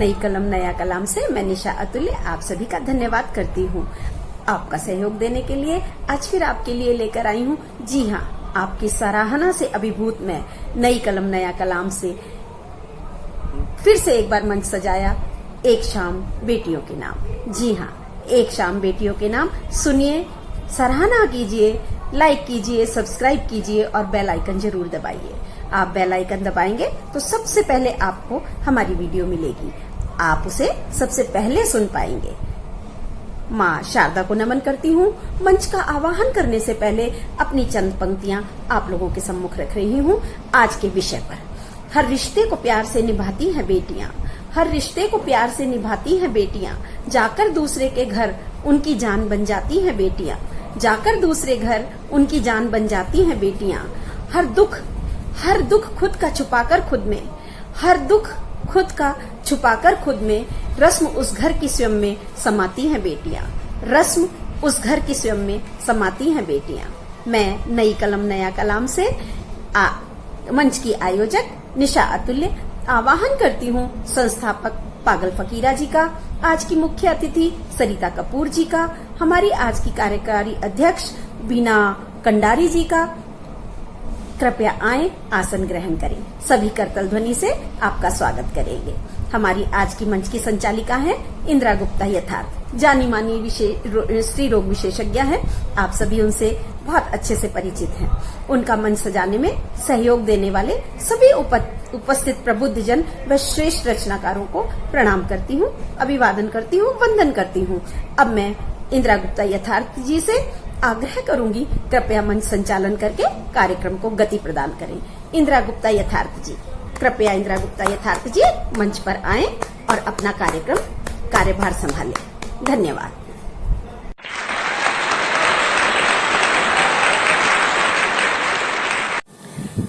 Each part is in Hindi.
नई कलम नया कलाम से मैं निशा अतुल्य आप सभी का धन्यवाद करती हूँ। आपका सहयोग देने के लिए आज फिर आपके लिए लेकर आई हूँ। जी हाँ, आपकी सराहना से अभिभूत मैं नई कलम नया कलाम से फिर से एक बार मंच सजाया, एक शाम बेटियों के नाम। जी हाँ, एक शाम बेटियों के नाम। सुनिए, सराहना कीजिए, लाइक कीजिए, सब्सक्राइब कीजिए और बेल आइकन जरूर दबाइए। आप बेल आइकन दबाएंगे तो सबसे पहले आपको हमारी वीडियो मिलेगी, आप उसे सबसे पहले सुन पाएंगे। माँ शारदा को नमन करती हूँ। मंच का आवाहन करने से पहले अपनी चंद पंक्तियाँ आप लोगों के सम्मुख रख रही हूँ आज के विषय पर। हर रिश्ते को प्यार से निभाती हैं बेटियाँ, हर रिश्ते को प्यार से निभाती हैं बेटियाँ, जाकर दूसरे के घर उनकी जान बन जाती हैं बेटियाँ, जाकर दूसरे घर उनकी जान बन जाती हैं बेटियाँ। हर दुख खुद का छुपाकर खुद में, हर दुख खुद का छुपाकर खुद में, रस्म उस घर की स्वयं में समाती हैं बेटियाँ, रस्म उस घर की स्वयं में समाती हैं बेटियाँ। मैं नई कलम नया कलाम से मंच की आयोजक निशा अतुल्य आवाहन करती हूँ संस्थापक पागल फकीरा जी का, आज की मुख्य अतिथि सरिता कपूर जी का, हमारी आज की कार्यकारी अध्यक्ष बीना कंडारी जी का। कृपया आए, आसन ग्रहण करें। सभी करतल ध्वनि से आपका स्वागत करेंगे। हमारी आज की मंच की संचालिका है इंदिरा गुप्ता यथार्थ, जानी मानी स्त्री रोग विशेषज्ञ है। आप सभी उनसे बहुत अच्छे से परिचित हैं। उनका मंच सजाने में सहयोग देने वाले सभी उपस्थित प्रबुद्ध जन व श्रेष्ठ रचनाकारों को प्रणाम करती हूँ, अभिवादन करती हूँ, वंदन करती हूँ। अब मैं इंदिरा गुप्ता यथार्थ जी से आग्रह करूंगी, कृपया मंच संचालन करके कार्यक्रम को गति प्रदान करें। इंदिरा गुप्ता यथार्थ जी, कृपया इंदिरा गुप्ता यथार्थ जी मंच पर आएं और अपना कार्यभार संभालें। धन्यवाद।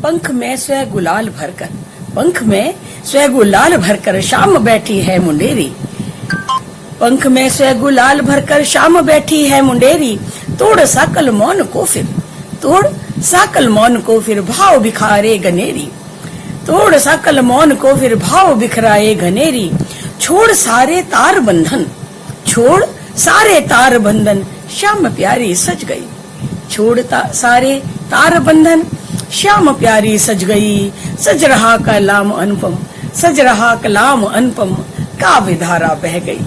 पंख में स्वयं गुलाल भरकर, पंख में स्वयं गुलाल भरकर शाम बैठी है मुंडेरी, पंख में स्वयं गुलाल भरकर शाम बैठी है मुंडेरी। तोड़ साकल मौन को फिर, तोड़ साकल मौन को फिर भाव बिखारे घनेरी, तोड़ साकल मौन को फिर भाव बिखराए घनेरी। छोड़ सारे तार बंधन, छोड़ सारे तार बंधन, श्याम प्यारी सज गई, छोड़ सारे तार बंधन, श्याम प्यारी सज गई। सज रहा कलाम अनुपम, सज रहा कलाम अनुपम, काव्य धारा बह गई,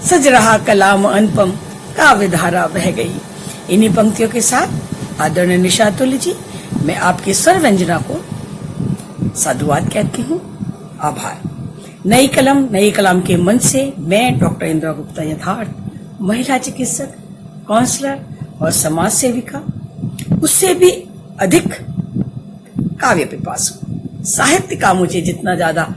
सज रहा कलाम अनुपम, काव्य धारा बह गई। इन्हीं पंक्तियों के साथ आदरणीय निशा अतुल्य जी, मैं आपकी स्वर व्यंजना को साधुवाद कहती हूँ। आभार। नई कलम नई कलाम के मंच से मैं डॉक्टर इंदिरा गुप्ता यथार्थ, महिला चिकित्सक, काउंसलर और समाज सेविका, उससे भी अधिक काव्य पिपासु, साहित्य का मुझे जितना ज्यादा,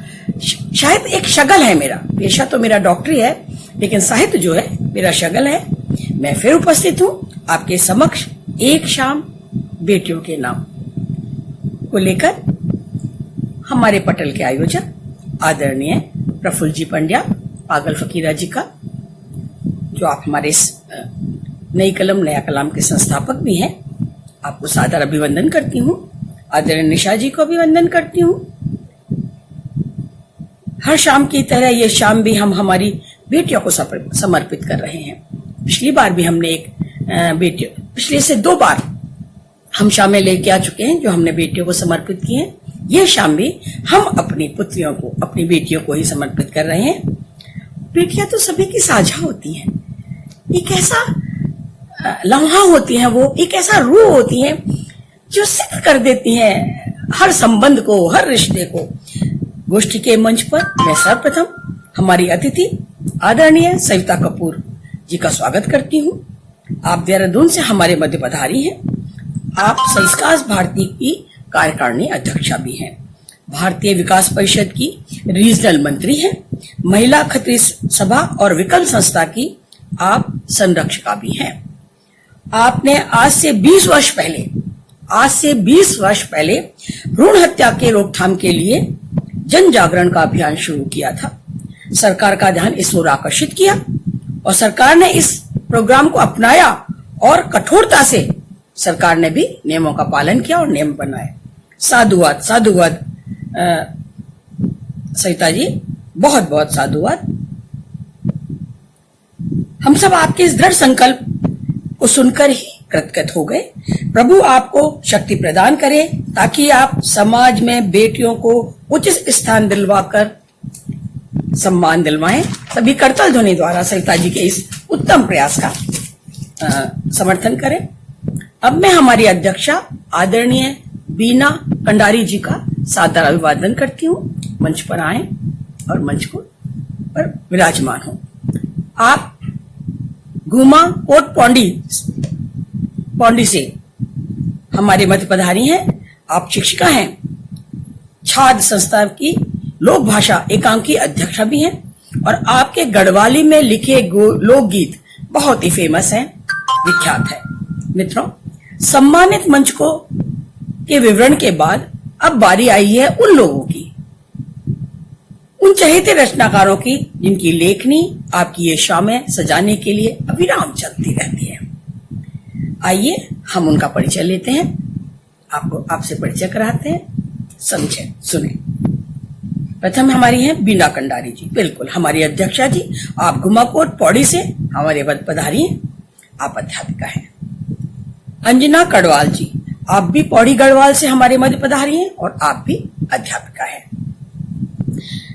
शायद एक शगल है मेरा, पेशा तो मेरा डॉक्टरी है लेकिन साहित्य जो है मेरा शगल है। मैं फिर उपस्थित हूँ आपके समक्ष एक शाम बेटियों के नाम को लेकर। हमारे पटल के आयोजक आदरणीय प्रफुल्ल जी पंड्या पागल फकीरा जी का, जो आप हमारे नई कलम नया कलाम के संस्थापक भी हैं, आपको सादर अभिवंदन करती हूँ। आदरणीय निशा जी को अभिवंदन करती हूँ। हर शाम की तरह ये शाम भी हम हमारी बेटियों को समर्पित कर रहे हैं। पिछली बार भी हमने एक पिछले से 2 बार हम शामें लेके आ चुके हैं जो हमने बेटियों को समर्पित की हैं। ये शाम भी हम अपनी पुत्रियों को, अपनी बेटियों को ही समर्पित कर रहे हैं। बेटियां तो सभी की साझा होती हैं, एक ऐसा लम्हा होती हैं, वो एक ऐसा रूह होती हैं जो सिद्ध कर देती हैं हर संबंध को, हर रिश्ते को। गोष्ठी के मंच पर मैं सर्वप्रथम हमारी अतिथि आदरणीय सरिता कपूर जी का स्वागत करती हूँ। आप देहरादून से हमारे मध्य पधारी हैं। आप संस्कार भारती की कार्यकारिणी अध्यक्षा भी हैं, भारतीय विकास परिषद की रीजनल मंत्री हैं, महिला खत्री सभा और विकल्प संस्था की आप संरक्षिका भी हैं। आपने आज से 20 वर्ष पहले भ्रूण हत्या के रोकथाम के लिए जन जागरण का अभियान शुरू किया था। सरकार का ध्यान इस ओर आकर्षित किया और सरकार ने इस प्रोग्राम को अपनाया और कठोरता से सरकार ने भी नियमों का पालन किया और नियम बनाए। साधुवाद सरिता जी, बहुत बहुत साधुवाद। हम सब आपके इस दृढ़ संकल्प को सुनकर ही कृतकृत हो गए। प्रभु आपको शक्ति प्रदान करे ताकि आप समाज में बेटियों को उचित स्थान दिलवाकर सम्मान दिलवाएं। सभी करतल ध्वनि द्वारा सविता जी के इस उत्तम प्रयास का समर्थन करें। अब मैं हमारी अध्यक्षा आदरणीय बीना कंडारी जी का सादर अभिवादन करती हूँ। मंच पर आए और मंच को पर विराजमान हो। आप घुमा कोट पौंडी से हमारे मध्य पधारी हैं। आप शिक्षिका हैं, छात्र संस्था की लोक भाषा एकांक की अध्यक्षा भी हैं और आपके गढ़वाली में लिखे लोकगीत बहुत ही फेमस हैं, विख्यात है। मित्रों, सम्मानित मंच को के विवरण के बाद अब बारी आई है उन लोगों की, उन चहेते रचनाकारों की जिनकी लेखनी आपकी ये शामें सजाने के लिए अविराम चलती रहती है। आइए हम उनका परिचय लेते हैं, आपसे परिचय कराते हैं, समझे सुने। प्रथम हमारी हैं बीना कंडारी जी, बिल्कुल हमारी अध्यक्षा जी। आप घुमाकोट पौड़ी से हमारे पद पधारी हैं, आप अध्यापिका हैं। अंजना कड़वाल जी, आप भी पौड़ी गढ़वाल से हमारे मध्य पधारी हैं और आप भी अध्यापिका हैं।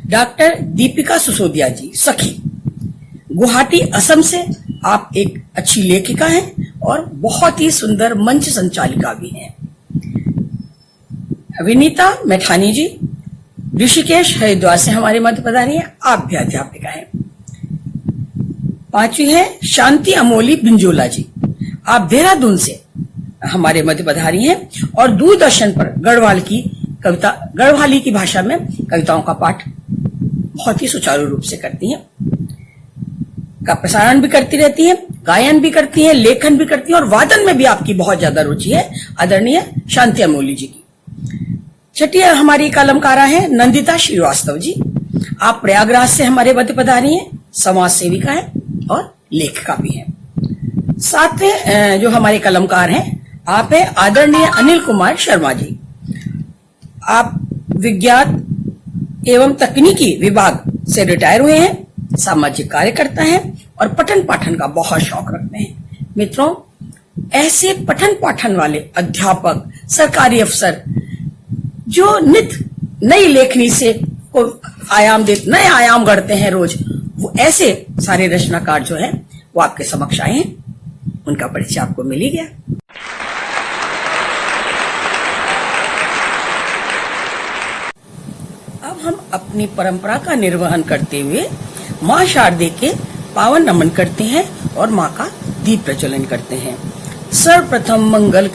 डॉक्टर दीपिका सुसोदिया जी, सखी, गुवाहाटी असम से आप एक अच्छी लेखिका हैं और बहुत ही सुंदर मंच संचालिका भी हैं। विनीता मैठानी जी, ऋषिकेश हरिद्वार से हमारे मध्य पधारी हैं, आप भी अध्यापिका हैं। पांचवी है शांति अमोली बिंजोला जी, आप देहरादून से हमारे मध्य पधारी हैं और दूरदर्शन पर गढ़वाली की भाषा में कविताओं का पाठ बहुत ही सुचारू रूप से करती हैं, का प्रसारण भी करती रहती हैं, गायन भी करती हैं, लेखन भी करती हैं और वादन में भी आपकी बहुत ज्यादा रुचि है, आदरणीय शांति अमोली जी की। छठी हमारी कलमकारा है नंदिता श्रीवास्तव जी, आप प्रयागराज से हमारे मध्य पधारी हैं, समाज सेविका हैं और लेखिका भी हैं। सातवें जो हमारे कलमकार हैं आप है आदरणीय अनिल कुमार शर्मा जी, आप विज्ञान एवं तकनीकी विभाग से रिटायर हुए हैं, सामाजिक कार्यकर्ता हैं और पठन पाठन का बहुत शौक रखते हैं। मित्रों, ऐसे पठन पाठन वाले अध्यापक, सरकारी अफसर जो नित नई लेखनी से को नए आयाम गढ़ते हैं रोज, वो ऐसे सारे रचनाकार जो है वो आपके समक्ष आए हैं, उनका परिचय आपको मिल ही गया। अब हम अपनी परंपरा का निर्वहन करते हुए माँ शारदे के पावन नमन करते हैं और माँ का दीप प्रज्वलन करते हैं। सर्वप्रथम मंगल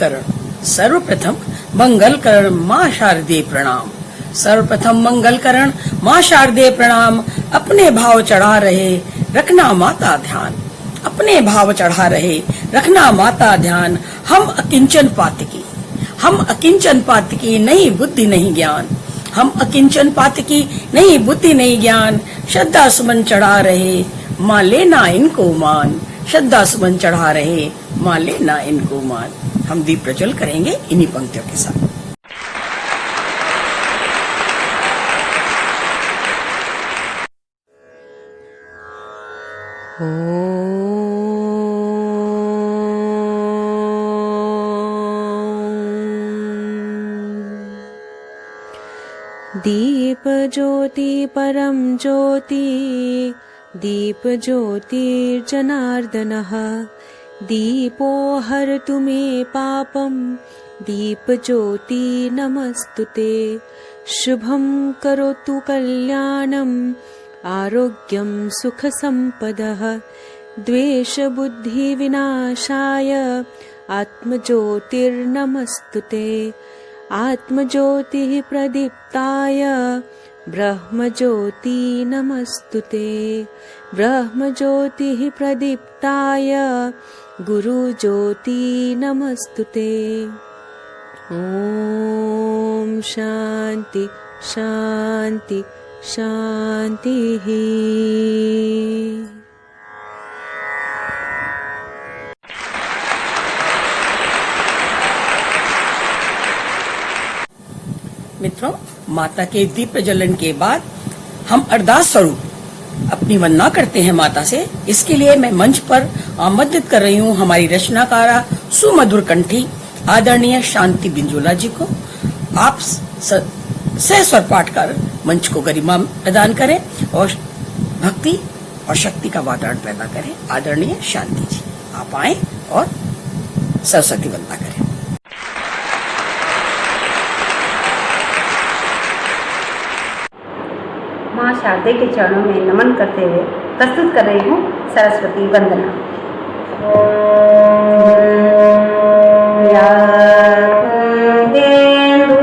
करण माँ शारदे प्रणाम। सर्वप्रथम मंगल करण माँ शारदे प्रणाम। अपने भाव चढ़ा रहे रखना माता ध्यान। अपने भाव चढ़ा रहे रखना माता ध्यान। हम अकिंचन पातकी नहीं बुद्धि नहीं ज्ञान। हम अकिंचन पातकी नहीं बुद्धि नहीं ज्ञान। श्रद्धा सुमन चढ़ा रहे माँ लेना इनको मान। श्रद्धा सुमन चढ़ा रहे माँ लेना इनको मान। हम दीप प्रज्वल करेंगे इन्हीं पंक्तियों के साथ। दीप ज्योति परम ज्योति दीप ज्योतिर्जनार्दनः दीपो हरतु मे पापं दीप ज्योति नमस्तुते। शुभं करोतु कल्याणम् आरोग्यं सुख संपदः द्वेष बुद्धि विनाशाय आत्मज्योतिर्नमस्तुते। आत्मज्योतिः प्रदीप्ताय ब्रह्मज्योति नमस्तुते। ब्रह्मज्योतिः प्रदीप्ताय गुरुज्योति नमस्तुते। ॐ शान्ति शान्ति शान्तिः। मित्रों, माता के दीप प्रज्वलन के बाद हम अरदास स्वरूप अपनी वंदना करते हैं माता से। इसके लिए मैं मंच पर आमंत्रित कर रही हूँ हमारी रचनाकारा सुमधुर कंठी आदरणीय शांति बिंजोला जी को। आप सहस्वर पाठ कर मंच को गरिमा प्रदान करें और भक्ति और शक्ति का वातावरण पैदा करें। आदरणीय शांति जी, आप आए और सरस्वती वंदना करें। माँ शारदे के चरणों में नमन करते हुए प्रस्तुत कर रही हूँ सरस्वती वंदना। या कुंदेन्दु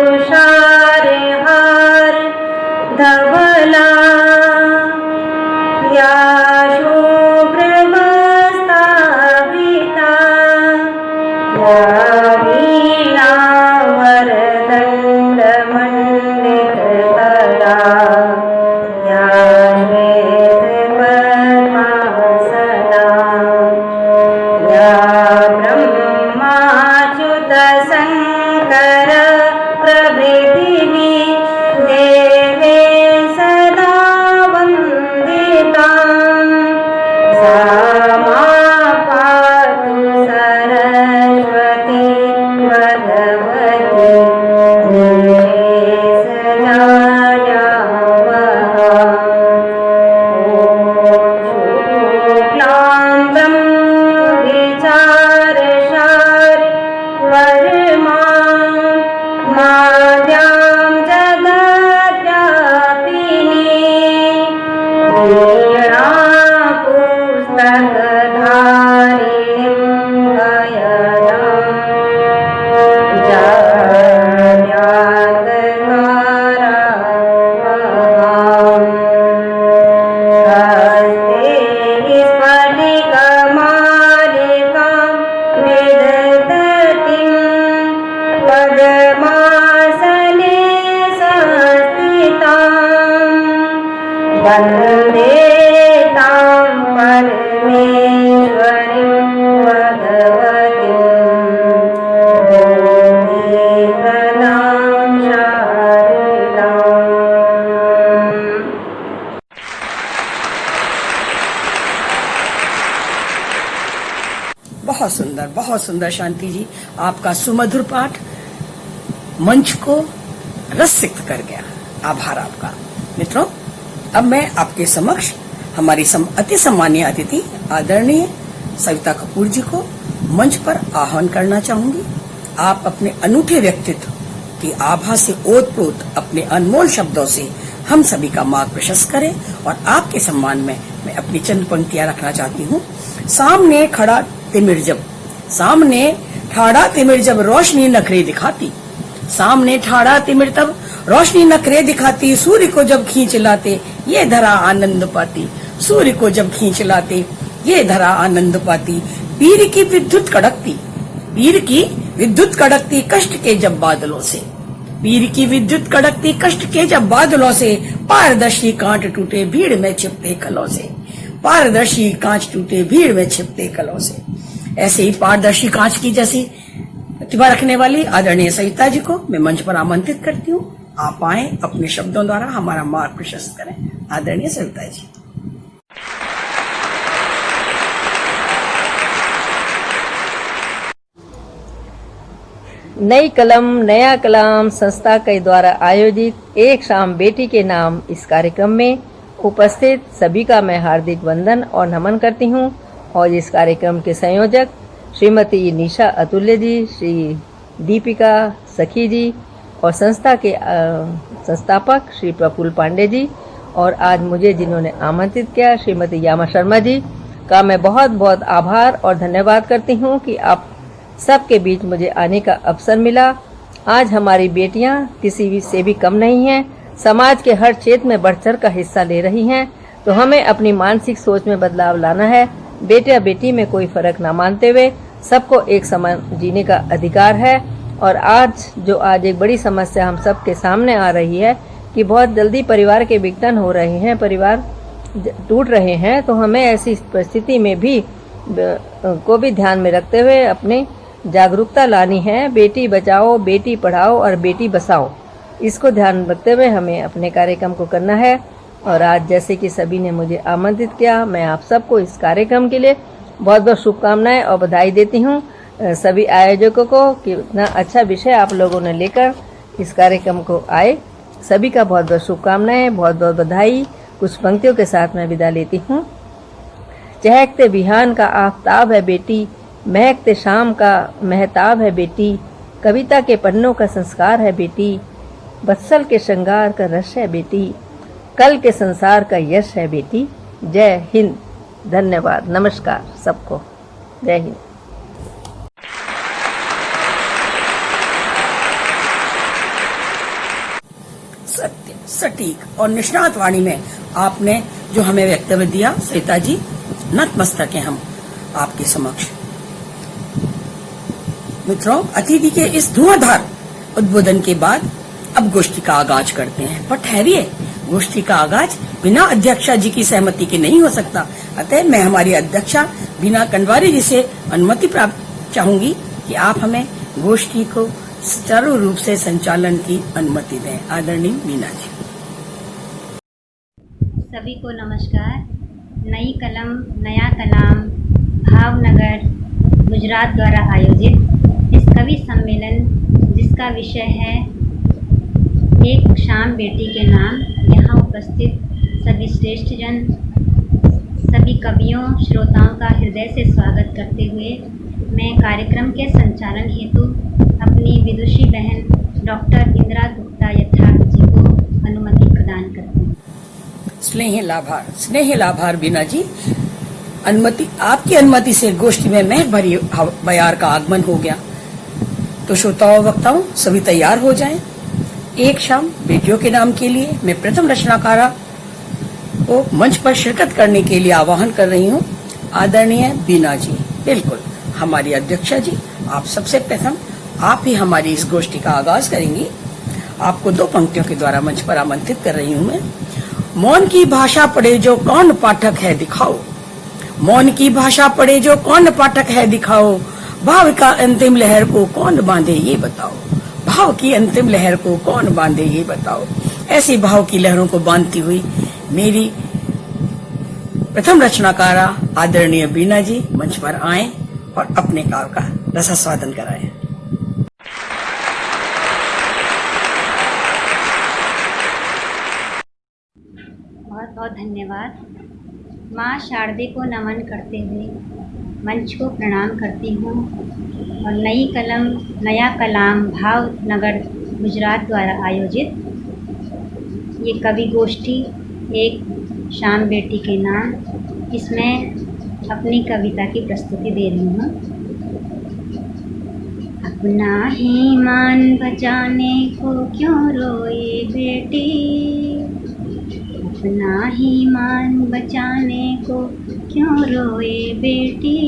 तुषारहार धवला, या शुभ्रमस्ताभिता, या वीणा वरदण्डमण्डितकरा, या श्वेतपद्मासना, या ब्रह्माच्युतशङ्कर प्रभृतिभिः देवे सदा वन्दिताम्। सा मां पातु सरस्वती भगवती शुक्लां विचारसार वरमां माद्यां जगद्व्यापिनी, वीणा पुस्तकधारिणीं गयनां जगद्व्यान्तकारावहाम्। हस्ते स्फटिकमालिकां विदधतीं, पद्मासने संस्थितां, वन्दे तां परमेश्वरीं भगवतीं देवीप्रदां शारदाम्। बहुत सुंदर शांति जी, आपका सुमधुर पाठ मंच को रसिक्त कर गया। आभार आपका। मित्रों, अब मैं आपके समक्ष हमारी अति सम्मानीय अतिथि आदरणीय सविता कपूर जी को मंच पर आह्वान करना चाहूंगी। आप अपने अनूठे व्यक्तित्व की आभा से ओतप्रोत अपने अनमोल शब्दों से हम सभी का मार्ग प्रशस्त करें और आपके सम्मान में मैं अपनी चंद पंक्तियां रखना चाहती हूँ। सामने ठाड़ा तिमिर जब रोशनी नखरे दिखाती, सामने ठाड़ा तिमिर तब रोशनी नखरे दिखाती, सूर्य को जब खींच लाते ये धरा आनंद पाती, सूर्य को जब खींच लाते ये धरा आनंद पाती। पीर की विद्युत कड़कती कष्ट के जब बादलों से, पीर की विद्युत कड़कती कष्ट के जब बादलों से, पारदर्शी कांच टूटे भीड़ में छिपते कलों से, पारदर्शी कांच टूटे भीड़ में छिपते कलों से। ऐसे ही पारदर्शी कांच की जैसी प्रतिभा रखने वाली आदरणीय सविता जी को मैं मंच पर आमंत्रित करती हूँ। आप आए, अपने शब्दों द्वारा हमारा मार्ग प्रशस्त करें। आदरणीय सविता जी। नई कलम नया कलाम संस्था के द्वारा आयोजित एक शाम बेटी के नाम इस कार्यक्रम में उपस्थित सभी का मैं हार्दिक वंदन और नमन करती हूँ। और इस कार्यक्रम के संयोजक श्रीमती निशा अतुल्य जी, श्री दीपिका सखी जी और संस्था के संस्थापक श्री प्रफुल्ल पांडे जी, और आज मुझे जिन्होंने आमंत्रित किया श्रीमती यामा शर्मा जी का मैं बहुत बहुत आभार और धन्यवाद करती हूँ कि आप सबके बीच मुझे आने का अवसर मिला। आज हमारी बेटियां किसी भी से भी कम नहीं हैं, समाज के हर क्षेत्र में बढ़-चढ़ का हिस्सा ले रही हैं। तो हमें अपनी मानसिक सोच में बदलाव लाना है। बेटा बेटी में कोई फर्क ना मानते हुए सबको एक समान जीने का अधिकार है। और आज एक बड़ी समस्या हम सबके सामने आ रही है कि बहुत जल्दी परिवार के विघटन हो रहे हैं, परिवार टूट रहे हैं। तो हमें ऐसी परिस्थिति में भी को भी ध्यान में रखते हुए अपनी जागरूकता लानी है। बेटी बचाओ, बेटी पढ़ाओ और बेटी बसाओ, इसको ध्यान रखते हुए हमें अपने कार्यक्रम को करना है। और आज जैसे कि सभी ने मुझे आमंत्रित किया, मैं आप सबको इस कार्यक्रम के लिए बहुत बहुत शुभकामनाएं और बधाई देती हूँ। सभी आयोजकों को कि इतना अच्छा विषय आप लोगों ने लेकर इस कार्यक्रम को आए। सभी का बहुत बहुत शुभकामनाएं, बहुत बहुत बधाई। कुछ पंक्तियों के साथ मैं विदा लेती हूँ। चहकते बिहान का आफताब है बेटी, महकते शाम का महताब है बेटी, कविता के पन्नों का संस्कार है बेटी, बत्सल के श्रृंगार का रस है बेटी, कल के संसार का यश है बेटी। जय हिंद। धन्यवाद। नमस्कार सबको। जय हिंद। सत्य, सटीक और निष्णात वाणी में आपने जो हमें वक्तव्य दिया, श्वेता जी, नतमस्तक हैं हम आपके समक्ष। मित्रों, अतिथि के इस धुआंधार उद्बोधन के बाद अब गोष्ठी का आगाज करते हैं। पर ठहरिए, गोष्ठी का आगाज बिना अध्यक्षा जी की सहमति के नहीं हो सकता। अतः मैं हमारी अध्यक्षा बीना कंडवारी जी से अनुमति प्राप्त चाहूंगी कि आप हमें गोष्ठी को सुचारू रूप से संचालन की अनुमति दें। आदरणीय बीना जी। सभी को नमस्कार। नई कलम नया कलाम भावनगर गुजरात द्वारा आयोजित इस कवि सम्मेलन जिसका विषय है एक शाम बेटी के नाम, यहाँ उपस्थित सभी श्रेष्ठ जन, सभी कवियों, श्रोताओं का हृदय से स्वागत करते हुए मैं कार्यक्रम के संचालन हेतु अपनी विदुषी बहन डॉक्टर इंदिरा गुप्ता यथार्थ जी को अनुमति प्रदान करती हूँ। स्नेह लाभार बीना जी। अनुमति, आपकी अनुमति से गोष्ठी में महक भरी बयार का आगमन हो गया। तो श्रोताओं वक्ताओं सभी तैयार हो जाएं। एक शाम बेटियों के नाम के लिए मैं प्रथम रचनाकारा को मंच पर शिरकत करने के लिए आह्वान कर रही हूँ। आदरणीय बीना जी, बिल्कुल हमारी अध्यक्षा जी, आप सबसे प्रथम आप ही हमारी इस गोष्ठी का आगाज करेंगी। आपको 2 पंक्तियों के द्वारा मंच पर आमंत्रित कर रही हूँ मैं। मौन की भाषा पढ़े जो कौन पाठक है दिखाओ, मौन की भाषा पढ़े जो कौन पाठक है दिखाओ, भाव का अंतिम लहर को कौन बांधे ये बताओ, भाव की अंतिम लहर को कौन बांधे ये बताओ। ऐसी भाव की लहरों को बांधती हुई मेरी प्रथम रचनाकारा आदरणीय बीना जी मंच पर आएं और अपने काव्य का रसास्वादन कराएं। बहुत बहुत धन्यवाद। माँ शारदे को नमन करते हुए मंच को प्रणाम करती हूँ और नई कलम नया कलाम भावनगर गुजरात द्वारा आयोजित ये कवि गोष्ठी एक शाम बेटी के नाम, इसमें अपनी कविता की प्रस्तुति दे रही हूँ। अपना ही मान बचाने को क्यों रोए बेटी, अपना ही मान बचाने को क्यों रोए बेटी,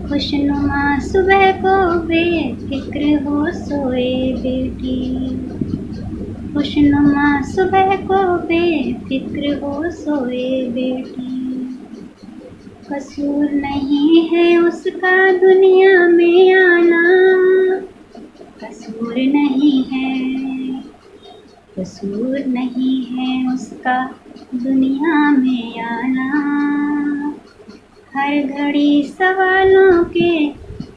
खुशनुमा सुबह को बेफिक्र हो सोए बेटी, खुशनुमा सुबह को बेफिक्र हो सोए बेटी। कसूर नहीं है उसका दुनिया में आना, कसूर नहीं है, कसूर नहीं है उसका दुनिया में आना। हर घड़ी सवालों के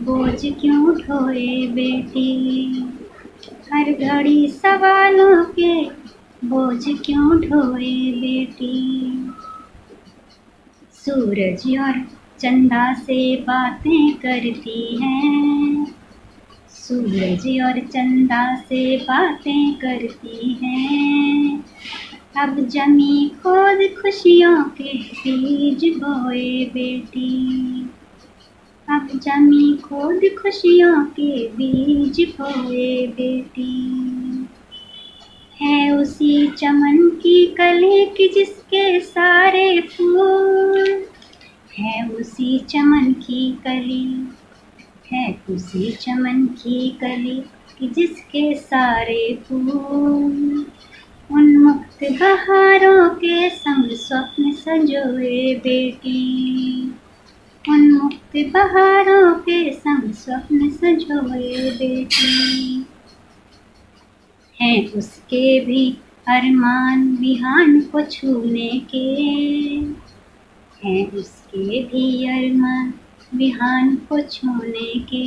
बोझ क्यों ढोए बेटी, हर घड़ी सवालों के बोझ क्यों ढोए बेटी। सूरज और चंदा से बातें करती हैं, सूरज और चंदा से बातें करती हैं। अब जमी खोद खुशियों के बीज बोए बेटी, अब जमी खोद खुशियों के बीज बोए बेटी। है उसी चमन की कली कि जिसके सारे फूल, है उसी चमन की कली, है उसी चमन की कली कि जिसके सारे फूल। उन्मुक्त बहारों के संग स्वप्न संजोए बेटी, उन्मुक्त बहारों के संग स्वप्न संजोए बेटी। हैं उसके भी अरमान बिहान को छूने के हैं, उसके भी अरमान बिहान को छूने के।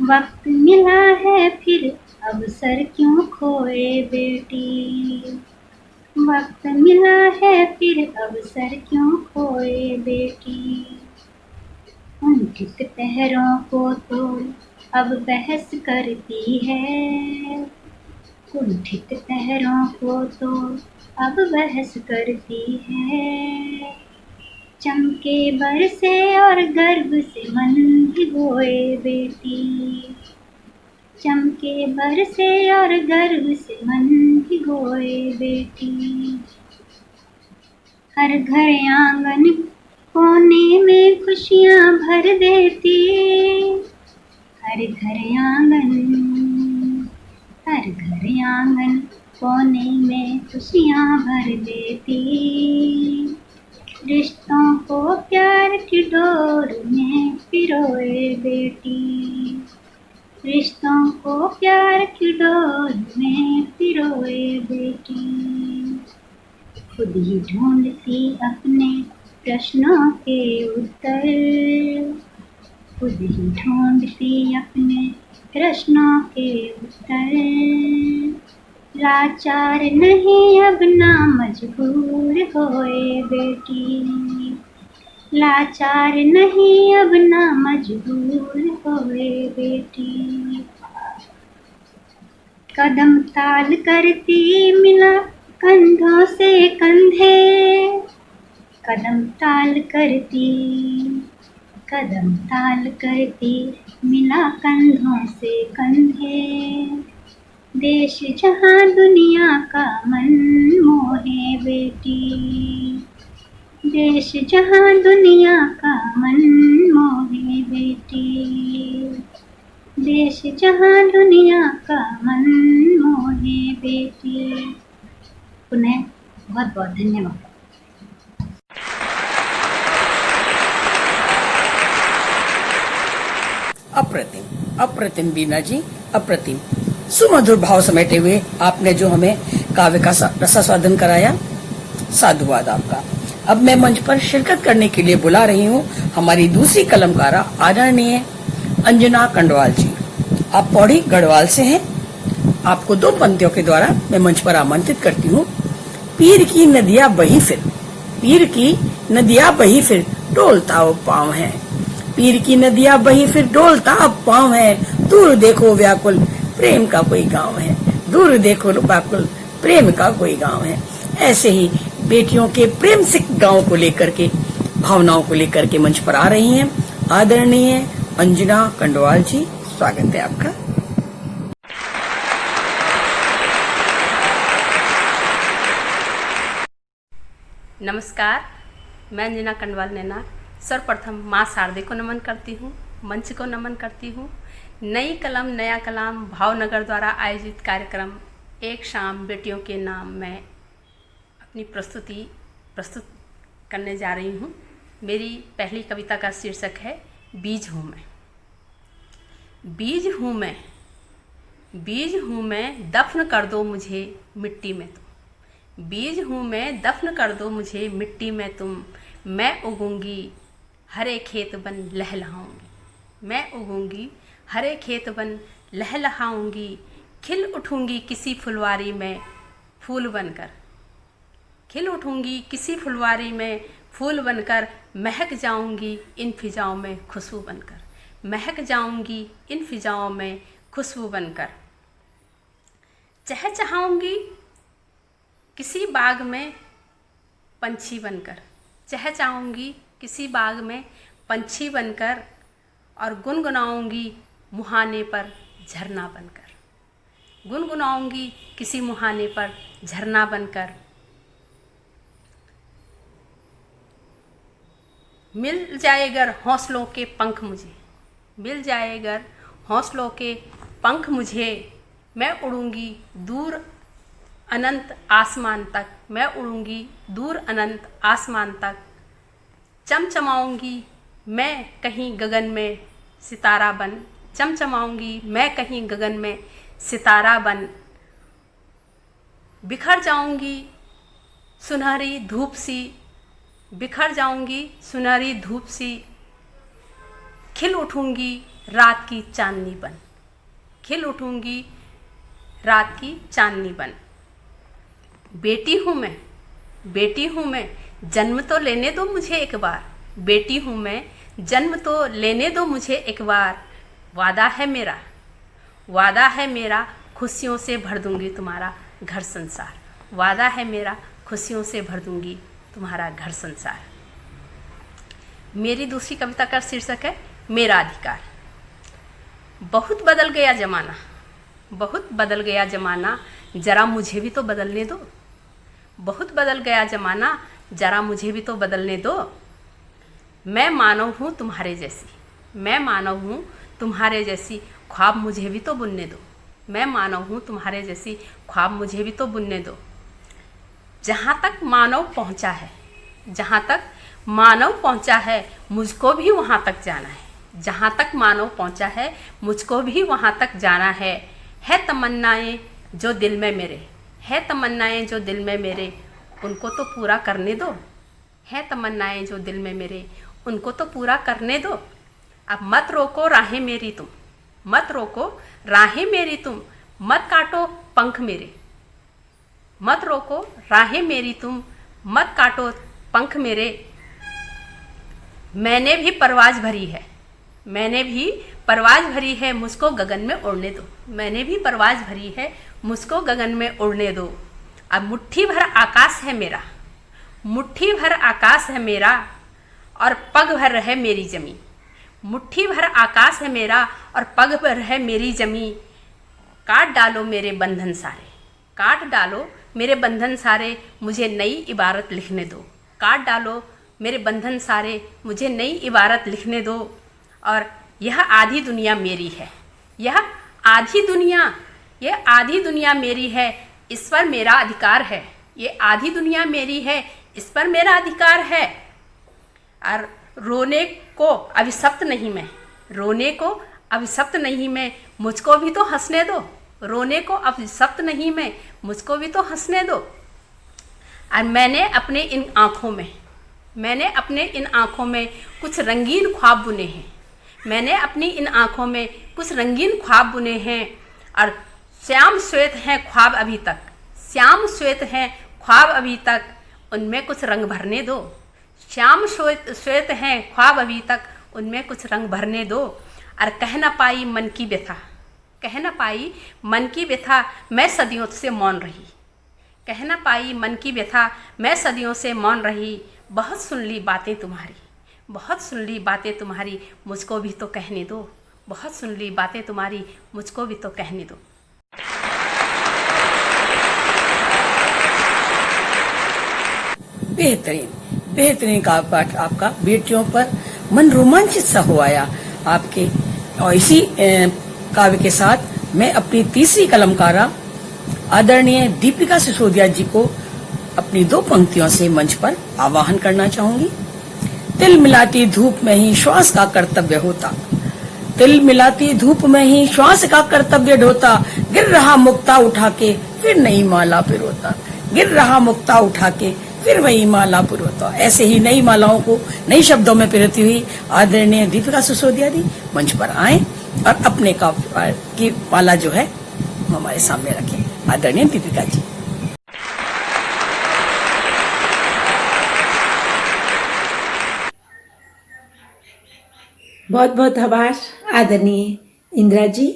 वक्त मिला है फिर अवसर क्यों खोए बेटी, वक्त मिला है फिर अवसर क्यों खोए बेटी। कुंठित पैरों को तो अब बहस करती है, कुंठित पैरों को तो अब बहस करती है। चमके बरसे और गर्व से मन भिगोए बेटी, चमके बरसे और गर्व से मन भिगोए बेटी। हर घर आंगन कोने में खुशियाँ भर देती, हर घर आंगन, हर घर आंगन कोने में खुशियाँ भर देती। रिश्तों को प्यार की डोर में पिरोए बेटी, रिश्तों को प्यार की डोर में पिरोए बेटी। खुद ही ढूंढती अपने प्रश्नों के उत्तर, खुद ही ढूंढती अपने प्रश्नों के उत्तर। लाचार नहीं अब ना मजबूर होए बेटी, लाचार नहीं अब ना मजबूर होए बेटी। कदम ताल करती मिला कंधों से कंधे, कदम ताल करती, कदम ताल करती मिला कंधों से कंधे। देश जहाँ दुनिया का मन मोहे बेटी, देश जहाँ दुनिया का मन मोहे बेटी, देश जहाँ दुनिया का मन मोहे बेटी। पुनः बहुत बहुत धन्यवाद। अप्रतिम, अप्रतिम बीना जी, अप्रतिम। सुमधुर भाव समेटे हुए आपने जो हमें काव्य का रसास्वादन कराया, साधुवाद आपका। अब मैं मंच पर शिरकत करने के लिए बुला रही हूँ हमारी दूसरी कलमकारा आदरणीय अंजना कंडवाल जी। आप पौड़ी गढ़वाल से हैं। आपको 2 पंक्तियों के द्वारा मैं मंच पर आमंत्रित करती हूँ। पीर की नदियाँ बही फिर, पीर की नदियाँ बही फिर डोलता वो पाँव है, पीर की नदियाँ बही फिर डोलता अब पाँव है। दूर देखो व्याकुल प्रेम का कोई गांव है, दूर देखो व्याकुल प्रेम का कोई गांव है। ऐसे ही बेटियों के प्रेम से गांव को लेकर के, भावनाओं को लेकर के मंच पर आ रही हैं आदरणीय अंजना कंडवाल जी। स्वागत है आपका। नमस्कार, मैं अंजना कंडवाल नैना सर्वप्रथम माँ शारदे को नमन करती हूँ, मंच को नमन करती हूँ। नई कलम नया कलाम भावनगर द्वारा आयोजित कार्यक्रम एक शाम बेटियों के नाम में अपनी प्रस्तुत करने जा रही हूँ। मेरी पहली कविता का शीर्षक है बीज हूँ मैं। बीज हूँ मैं, बीज हूँ मैं, दफन कर दो मुझे मिट्टी में तुम, बीज हूँ मैं, दफन कर दो मुझे मिट्टी में तुम। मैं उगूंगी हरे खेत बन लहलहाऊंगी, मैं उगूंगी हरे खेत बन लहलहाऊंगी। खिल उठूंगी किसी फुलवारी में फूल बनकर, खिल उठूंगी किसी फुलवारी में फूल बनकर। महक जाऊंगी इन फिजाओं में खुशबू बनकर, महक जाऊंगी इन फिजाओं में खुशबू बनकर। चहचहाऊंगी किसी बाग में पंछी बनकर, चहचहाऊंगी किसी बाग में पंछी बनकर। और गुनगुनाऊंगी मुहाने पर झरना बनकर, गुनगुनाऊंगी किसी मुहाने पर झरना बनकर। मिल जाए अगर हौसलों के पंख मुझे, मिल जाए अगर हौसलों के पंख मुझे। मैं उड़ूंगी दूर अनंत आसमान तक, मैं उड़ूंगी दूर अनंत आसमान तक। चमचमाऊंगी मैं कहीं गगन में सितारा बन, चमचमाऊंगी मैं कहीं गगन में सितारा बन। बिखर जाऊंगी सुनहरी धूप सी, बिखर जाऊंगी सुनहरी धूप सी, खिल उठूंगी रात की चांदनी बन, खिल उठूंगी रात की चांदनी बन। बेटी हूँ मैं, बेटी हूँ मैं, जन्म तो लेने दो मुझे एक बार, बेटी हूँ मैं, जन्म तो लेने दो मुझे एक बार। वादा है मेरा, वादा है मेरा, खुशियों से भर दूंगी तुम्हारा घर संसार। वादा है मेरा, खुशियों से भर दूंगी तुम्हारा घर संसार। मेरी दूसरी कविता का शीर्षक है मेरा अधिकार। बहुत बदल गया ज़माना, बहुत बदल गया ज़माना, ज़रा मुझे भी तो बदलने दो। बहुत बदल गया ज़माना, ज़रा मुझे भी तो बदलने दो। मैं मानव हूँ तुम्हारे जैसी, मैं मानव हूँ तुम्हारे जैसी, ख्वाब मुझे भी तो बुनने दो। मैं मानव हूँ तुम्हारे जैसी, ख्वाब मुझे भी तो बुनने दो। जहाँ तक मानव पहुँचा है, जहाँ तक मानव पहुँचा है, मुझको भी वहाँ तक जाना है। जहाँ तक मानव पहुँचा है, मुझको भी वहाँ तक जाना है तमन्नाएं जो दिल में मेरे, है तमन्नाएं जो दिल में मेरे, उनको तो पूरा करने दो। है तमन्नाएं जो दिल में मेरे, उनको तो पूरा करने दो। अब मत रोको राहें मेरी तुम, मत रोको राहें मेरी तुम, मत काटो पंख मेरे। मत रोको राहें मेरी तुम, मत काटो पंख मेरे। मैंने भी परवाज़ भरी है, मैंने भी परवाज़ भरी है, मुझको गगन में उड़ने दो। मैंने भी परवाज़ भरी है, मुझको गगन में उड़ने दो। अब मुट्ठी भर आकाश है मेरा, मुट्ठी भर आकाश है मेरा, और पग भर है मेरी ज़मीं। मुट्ठी भर आकाश है मेरा और पग भर है मेरी ज़मीं। काट डालो मेरे बंधन सारे, काट डालो मेरे बंधन सारे, मुझे नई इबारत लिखने दो। काट डालो मेरे बंधन सारे, मुझे नई इबारत लिखने दो। और यह आधी दुनिया मेरी है, यह आधी दुनिया, यह आधी दुनिया मेरी है, इस पर मेरा अधिकार है। ये आधी दुनिया मेरी है, इस पर मेरा अधिकार है। और रोने को अभिशप्त नहीं मैं, रोने को अभिशप्त नहीं मैं, मुझको भी तो हंसने दो। रोने को अभिशप्त नहीं मैं, मुझको भी तो हंसने दो। और मैंने अपने इन आँखों में, मैंने अपने इन आँखों में कुछ रंगीन ख्वाब बुने हैं। मैंने अपनी इन आँखों में कुछ रंगीन ख्वाब बुने हैं। और श्याम श्वेत हैं ख्वाब अभी तक, श्याम श्वेत हैं ख्वाब अभी तक, उनमें कुछ रंग भरने दो। श्याम श्वेत हैं ख्वाब अभी तक, उनमें कुछ रंग भरने दो। और कह न पाई मन की व्यथा, कह न पाई मन की व्यथा, मैं सदियों से मौन रही। कह न पाई मन की व्यथा, मैं सदियों से मौन रही। बहुत सुन ली बातें तुम्हारी, बहुत सुन ली बातें तुम्हारी, मुझको भी तो कहने दो। बहुत सुन ली बातें तुम्हारी, मुझको भी तो कहने दो। बेहतरीन, बेहतरीन काव्य पाठ आपका, बेटियों पर मन रोमांचित सा हो आया आपके। और इसी काव्य के साथ मैं अपनी तीसरी कलमकारा आदरणीय दीपिका सिसोदिया जी को अपनी 2 पंक्तियों से मंच पर आवाहन करना चाहूंगी। तिल मिलाती धूप में ही श्वास का कर्तव्य होता, तिल मिलाती धूप में ही श्वास का कर्तव्य ढोता, गिर रहा मुक्ता उठा के फिर नई माला पिरोता, गिर रहा मुक्ता उठा के फिर वही माला पिरोता। ऐसे ही नई मालाओं को नई शब्दों में पिरोती हुई आदरणीय दीपिका सिसोदिया जी मंच पर आए और अपने काव्य की माला जो है हमारे सामने रखें। आदरणीय दीपिका जी। बहुत बहुत आभार आदरणीय इंदिरा जी।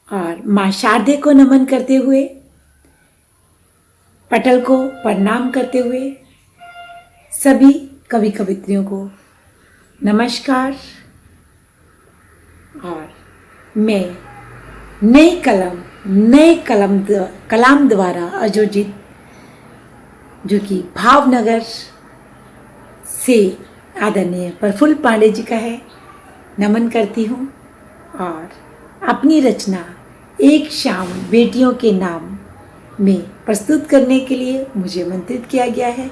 और माँ शारदे को नमन करते हुए, पटल को प्रणाम करते हुए सभी कवि कवित्रियों को नमस्कार। और मैं नई कलाम द्वारा आयोजित जो कि भावनगर से आदरणीय प्रफुल्ल पांडे जी का है, नमन करती हूँ। और अपनी रचना एक शाम बेटियों के नाम में प्रस्तुत करने के लिए मुझे आमंत्रित किया गया है,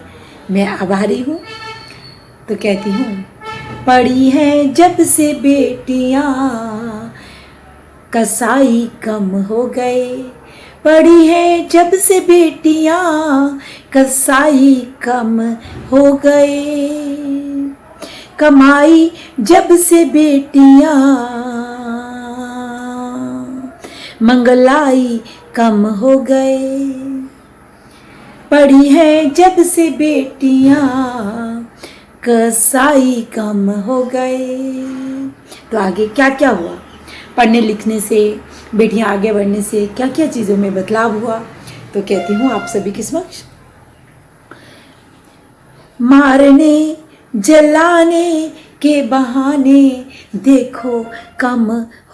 मैं आभारी हूँ। तो कहती हूँ, पड़ी है जब से बेटियाँ कसाई कम हो गए, पढ़ी है जब से बेटियां कसाई कम हो गए, कमाई जब से बेटियां मंगलाई कम हो गए, पढ़ी है जब से बेटियां कसाई कम हो गए। तो आगे क्या क्या हुआ, पढ़ने लिखने से, बेटियां आगे बढ़ने से क्या क्या चीज़ों में बदलाव हुआ, तो कहती हूँ आप सभी के समक्ष। मारने जलाने के बहाने देखो कम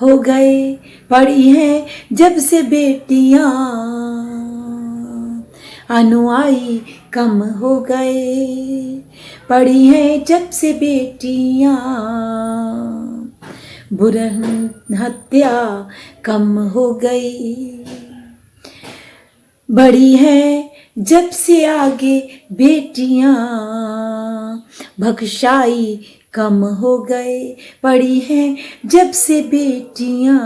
हो गए, पढ़ी हैं जब से बेटियां अनुयायी कम हो गए, पढ़ी हैं जब से बेटियां भ्रूण हत्या कम हो गई, बढ़ी हैं जब से आगे बेटियां भक्शाई कम हो गए, पढ़ी हैं जब से बेटियां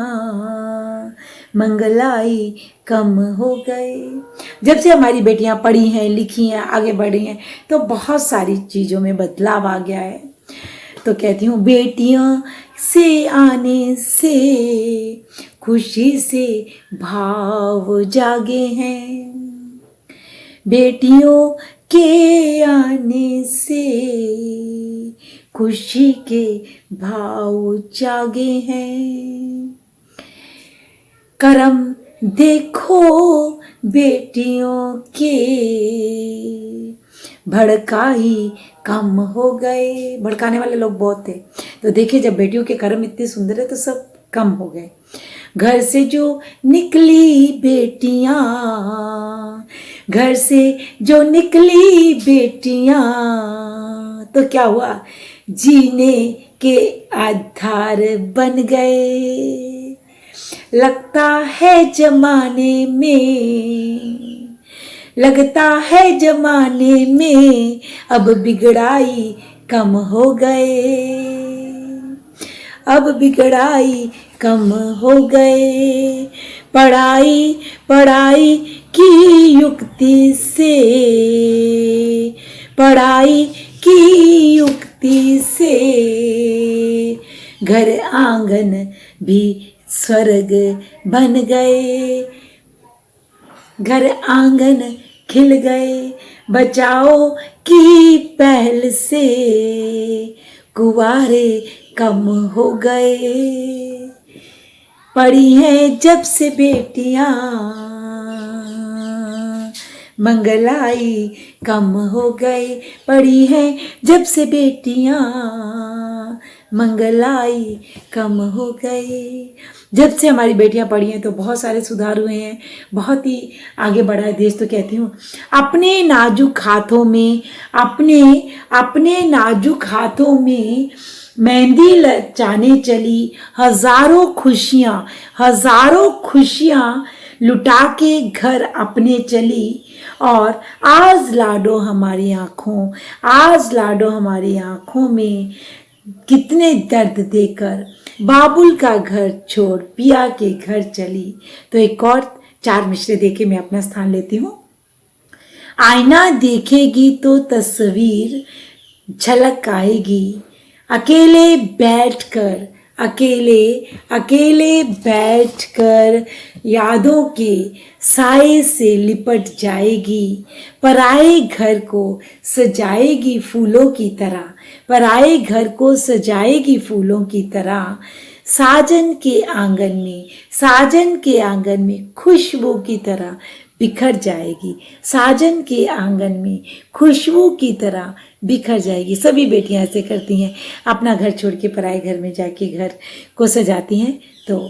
मंगलाई कम हो गए। जब से हमारी बेटियां पढ़ी हैं, लिखी हैं, आगे बढ़ी हैं, तो बहुत सारी चीज़ों में बदलाव आ गया है। तो कहती हूँ बेटियां से आने से खुशी से भाव जागे हैं, बेटियों के आने से खुशी के भाव जागे हैं, करम देखो बेटियों के भड़काई कम हो गए, भड़काने वाले लोग बहुत थे। तो देखिए जब बेटियों के कर्म इतने सुंदर है तो सब कम हो गए। घर से जो निकली बेटियां, घर से जो निकली बेटियां, तो क्या हुआ, जीने के आधार बन गए। लगता है जमाने में, लगता है जमाने में अब बिगड़ाई कम हो गए, अब बिगड़ाई कम हो गए। पढ़ाई पढ़ाई की युक्ति से, पढ़ाई की युक्ति से घर आंगन भी स्वर्ग बन गए, घर आंगन खिल गए। बचाओ की पहल से कुंवारे कम हो गए, पढ़ी हैं जब से बेटियां मंगलाई कम हो गए, पढ़ी हैं जब से बेटियां मंगलाई कम हो गए। जब से हमारी बेटियां पढ़ी हैं तो बहुत सारे सुधार हुए हैं, बहुत ही आगे बढ़ा है देश। तो कहती हूँ अपने नाजुक हाथों में, अपने नाजुक हाथों में मेहंदी लचाने चली, हजारों खुशियाँ लुटा के घर अपने चली। और आज लाडो हमारी आँखों, आज लाडो हमारी आँखों में कितने दर्द देकर बाबुल का घर छोड़ पिया के घर चली। तो एक और 4 मिसरे देके मैं अपना स्थान लेती हूँ। आईना देखेगी तो तस्वीर झलक आएगी, अकेले बैठकर, अकेले बैठकर यादों के साए से लिपट जाएगी। पराए घर को सजाएगी फूलों की तरह, पराए घर को सजाएगी फूलों की तरह। साजन के आंगन में खुशबू की तरह बिखर जाएगी, साजन के आंगन में खुशबू की तरह बिखर जाएगी। सभी बेटियां ऐसे करती हैं, अपना घर छोड़ के पराए घर में जाके घर को सजाती हैं। तो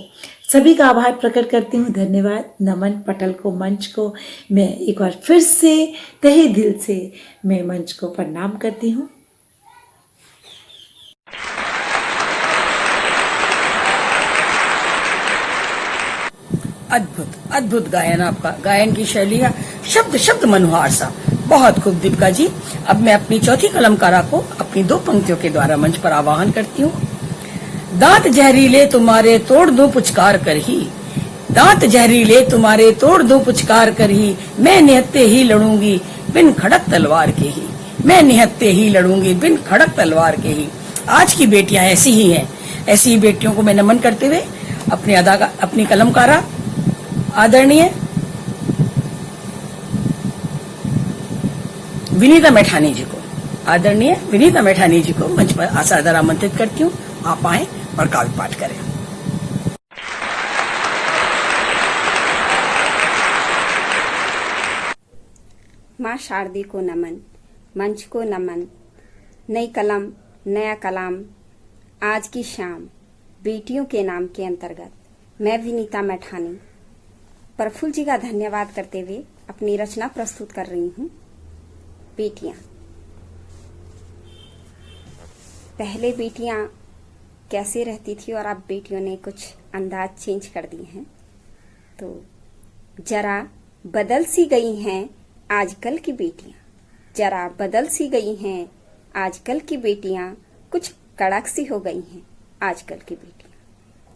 सभी का आभार प्रकट करती हूँ, धन्यवाद। नमन पटल को, मंच को मैं एक बार फिर से तहे दिल से मैं मंच को प्रणाम करती हूँ। अद्भुत अद्भुत गायन आपका, गायन की शैली का शब्द मनोहार सा, बहुत खूब दीपिका जी। अब मैं अपनी चौथी कलमकारा को अपनी 2 पंक्तियों के द्वारा मंच पर आवाहन करती हूँ। दांत जहरीले तुम्हारे तोड़ दूं पुचकार कर ही, दांत जहरीले तुम्हारे तोड़ दो पुचकार कर ही, मैं निहत्ते ही लड़ूंगी बिन खड़क तलवार के ही, मैं निहत्ते ही लड़ूंगी बिन खड़क तलवार के ही। आज की बेटियां ऐसी ही हैं। ऐसी ही बेटियों को मैं नमन करते हुए अपनी कलमकारा आदरणीय विनीता मैठानी जी को मंच पर सादर आमंत्रित करती हूँ। आप आए और काव्य पाठ करें। माँ शारदी को नमन, मंच को नमन। नई कलम नया कलाम, आज की शाम बेटियों के नाम के अंतर्गत मैं विनीता मैठानी प्रफुल्ल जी का धन्यवाद करते हुए अपनी रचना प्रस्तुत कर रही हूँ। बेटियां। पहले बेटियां कैसे रहती थी और अब बेटियों ने कुछ अंदाज चेंज कर दिए हैं। तो जरा बदल सी गई हैं आजकल की बेटियां, जरा बदल सी गई हैं आजकल की बेटियां, कुछ कड़क सी हो गई हैं आजकल की बेटियां।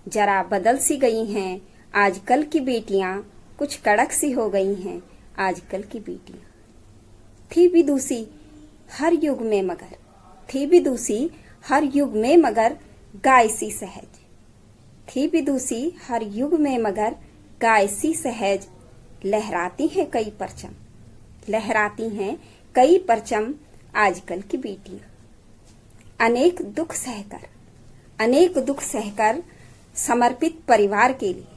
जरा बदल सी गई हैं आजकल की बेटियां, कुछ कड़क सी हो गई हैं आजकल की बेटियां। थी भी दूसी हर युग में मगर, थी भी दूसी हर युग में मगर, गाय सी सहज। थी भी दूसी हर युग में मगर, गाय सी सहज। लहराती हैं कई परचम, लहराती हैं कई परचम आजकल की बेटियां। अनेक दुख सहकर, अनेक दुख सहकर समर्पित परिवार के लिए,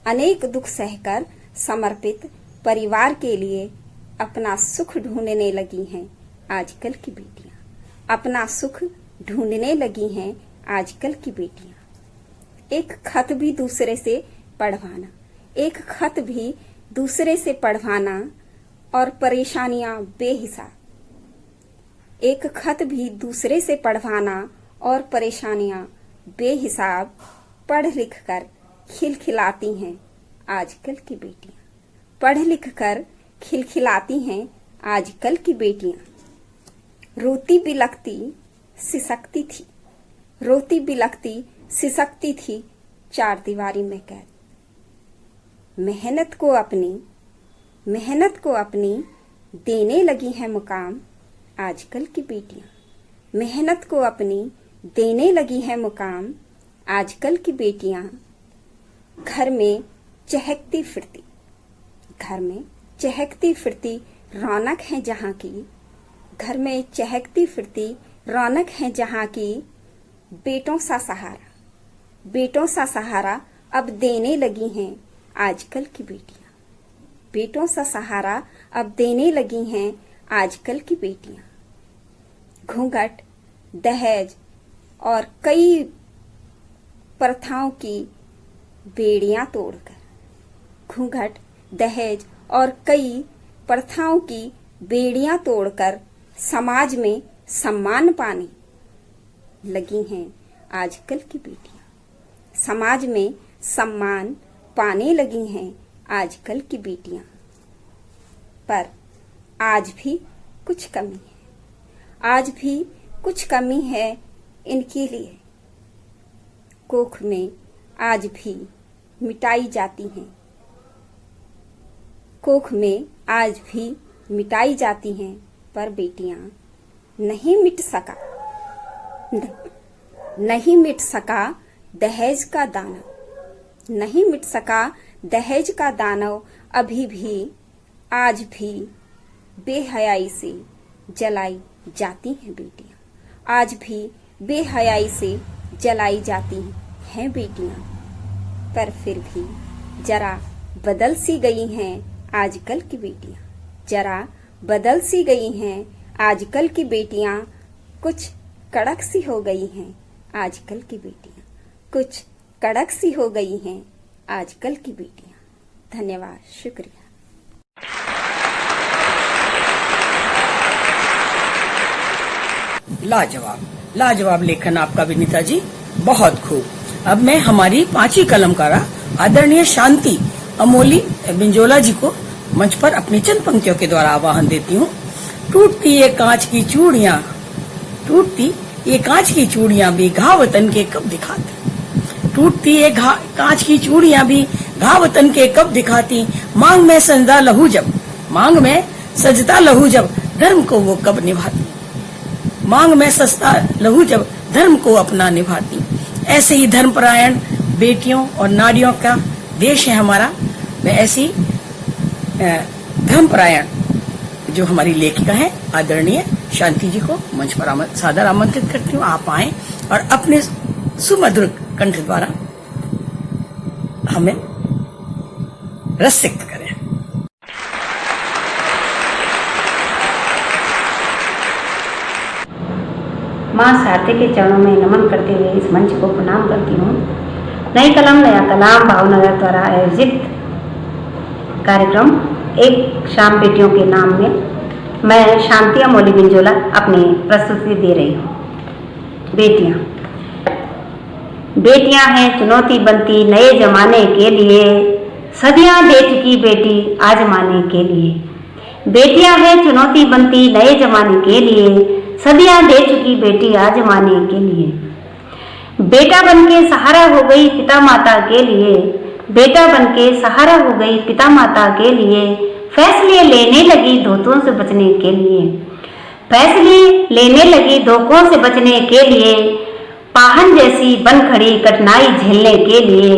अनेक दुख सहकर समर्पित परिवार के लिए अपना सुख ढूंढने लगी हैं आजकल की बेटियां। अपना सुख ढूंढने लगी हैं आजकल की बेटियां। एक खत भी दूसरे से पढ़वाना, एक खत भी दूसरे से पढ़वाना और परेशानियां बेहिसाब। एक खत भी दूसरे से पढ़वाना और परेशानियां बेहिसाब। पढ़ लिख कर खिलखिलाती हैं आजकल की बेटियां, पढ़ लिख कर खिलखिलाती हैं आजकल की बेटियां। रोती बिलखती सिसकती थी, रोती बिलखती सिसकती थी चार दीवारी में कैद। मेहनत को अपनी देने लगी है मुकाम आजकल की बेटियां। मेहनत को अपनी देने लगी है मुकाम आजकल की बेटियां। घर में चहकती फिरती, घर में चहकती फिरती रौनक है जहां की, घर में चहकती फिरती रौनक है जहां की। बेटों सा सहारा, बेटों सा सहारा अब देने लगी हैं आजकल की बेटियां। बेटों सा सहारा अब देने लगी हैं आजकल की बेटियां। घूंघट, दहेज और कई प्रथाओं की बेड़ियां तोड़कर, घूंघट, दहेज और कई प्रथाओं की बेड़ियां तोड़कर समाज में सम्मान पाने लगी हैं आजकल की बेटियां। समाज में सम्मान पाने लगी हैं आजकल की बेटियां। पर आज भी कुछ कमी है, आज भी कुछ कमी है इनके लिए। कोख में आज भी मिटाई जाती हैं, कोख में आज भी मिटाई जाती हैं, पर बेटियां नहीं मिट सका, नहीं मिट सका दहेज का दानव, नहीं मिट सका दहेज का दानव। अभी भी आज भी बेहयाई से जलाई जाती हैं बेटियां, आज भी बेहयाई से जलाई जाती हैं बेटियां। पर फिर भी जरा बदल सी गई हैं आजकल की बेटियां, जरा बदल सी गई हैं आजकल की बेटियां। कुछ कड़क सी हो गई हैं आजकल की बेटियां, कुछ कड़क सी हो गई हैं आजकल की बेटियां। धन्यवाद, शुक्रिया। लाजवाब, लाजवाब लेखन आपका विनीता जी, बहुत खूब। अब मैं हमारी पांचवी कलमकारा आदरणीय शांति अमोली बिंजोला जी को मंच पर अपनी चंद पंक्तियों के द्वारा आवाहन देती हूँ। टूटती ये कांच की चूड़ियां, टूटती ये कांच की चूड़ियां भी घाव वतन के कब दिखाते, टूटती ये कांच की चूड़ियां भी घाव तन के कब दिखाती, मांग में सजदा लहू जब, मांग में सजता लहू जब, धर्म को वो कब निभाती, मांग में सजता लहू जब, धर्म को अपना निभाती। ऐसे ही धर्मपरायण बेटियों और नारियों का देश है हमारा। मैं ऐसी धर्मपरायण जो हमारी लेखिका है आदरणीय शांति जी को मंच पर सादर आमंत्रित करती हूँ। आप आए और अपने सुमधुर कंठ द्वारा हमें रसिक करें। माँ शारदे के चरणों में नमन करते हुए इस मंच को प्रणाम करती हूँ। नई कलम नया कलाम भावनगर द्वारा आयोजित कार्यक्रम एक शाम बेटियों के नाम में मैं शांति अमोली बिंजोला अपनी प्रस्तुति दे रही हूँ। बेटियां हैं चुनौती बनती नए जमाने के लिए, सदियां दे चुकी बेटी आजमाने के लिए। बेटियां हैं चुनौती बनती नए जमाने के लिए, सदियां दे चुकी बेटी आजमाने के लिए। बेटा बनके सहारा हो गई पिता माता के लिए, बेटा बनके सहारा हो गई पिता माता के लिए। फैसले लेने लगी धोखों से बचने के लिए, फैसले लेने लगी धोखों से बचने के लिए। पाहन जैसी बन खड़ी कठिनाई झेलने के लिए,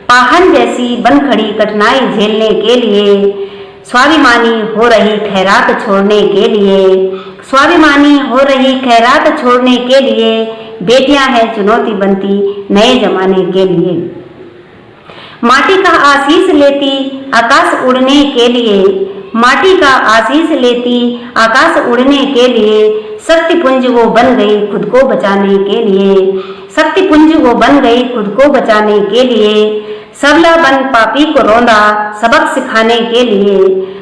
पाहन जैसी बन खड़ी कठिनाई झेलने के लिए। स्वाभिमानी हो रही खैरात छोड़ने के लिए, स्वाभिमानी हो रही खैरात छोड़ने के लिए। बेटियां हैं चुनौती बनती नए जमाने के लिए। माटी का आशीष लेती आकाश उड़ने के लिए, माटी का आशीष लेती आकाश उड़ने के लिए। शक्ति पुंज वो बन गई खुद को बचाने के लिए, शक्ति पुंज वो बन गई खुद को बचाने के लिए। सबला बन पापी को रौंदा सबक सिखाने के लिए,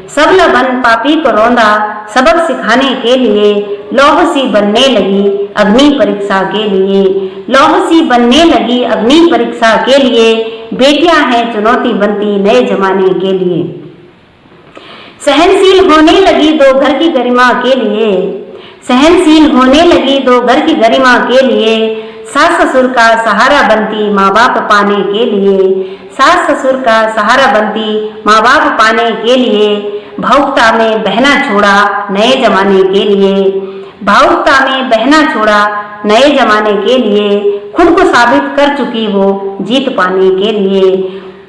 सबला बन पापी को रौंदा सबक सिखाने के लिए। लौह सी बनने लगी अग्नि परीक्षा के लिए, लौह सी बनने लगी अग्नि परीक्षा के लिए। बेटियां हैं चुनौती बनती नए जमाने के लिए। सहनशील होने लगी दो घर की गरिमा के लिए, सहनशील होने लगी दो घर की गरिमा के लिए। सास ससुर का सहारा बनती माँ बाप पाने के लिए, सास ससुर का सहारा बनती माँ बाप पाने के लिए। भावुकता में बहना छोड़ा नए जमाने के लिए, भावुकता में बहना छोड़ा नए जमाने के लिए। खुद को साबित कर चुकी वो जीत पाने के लिए,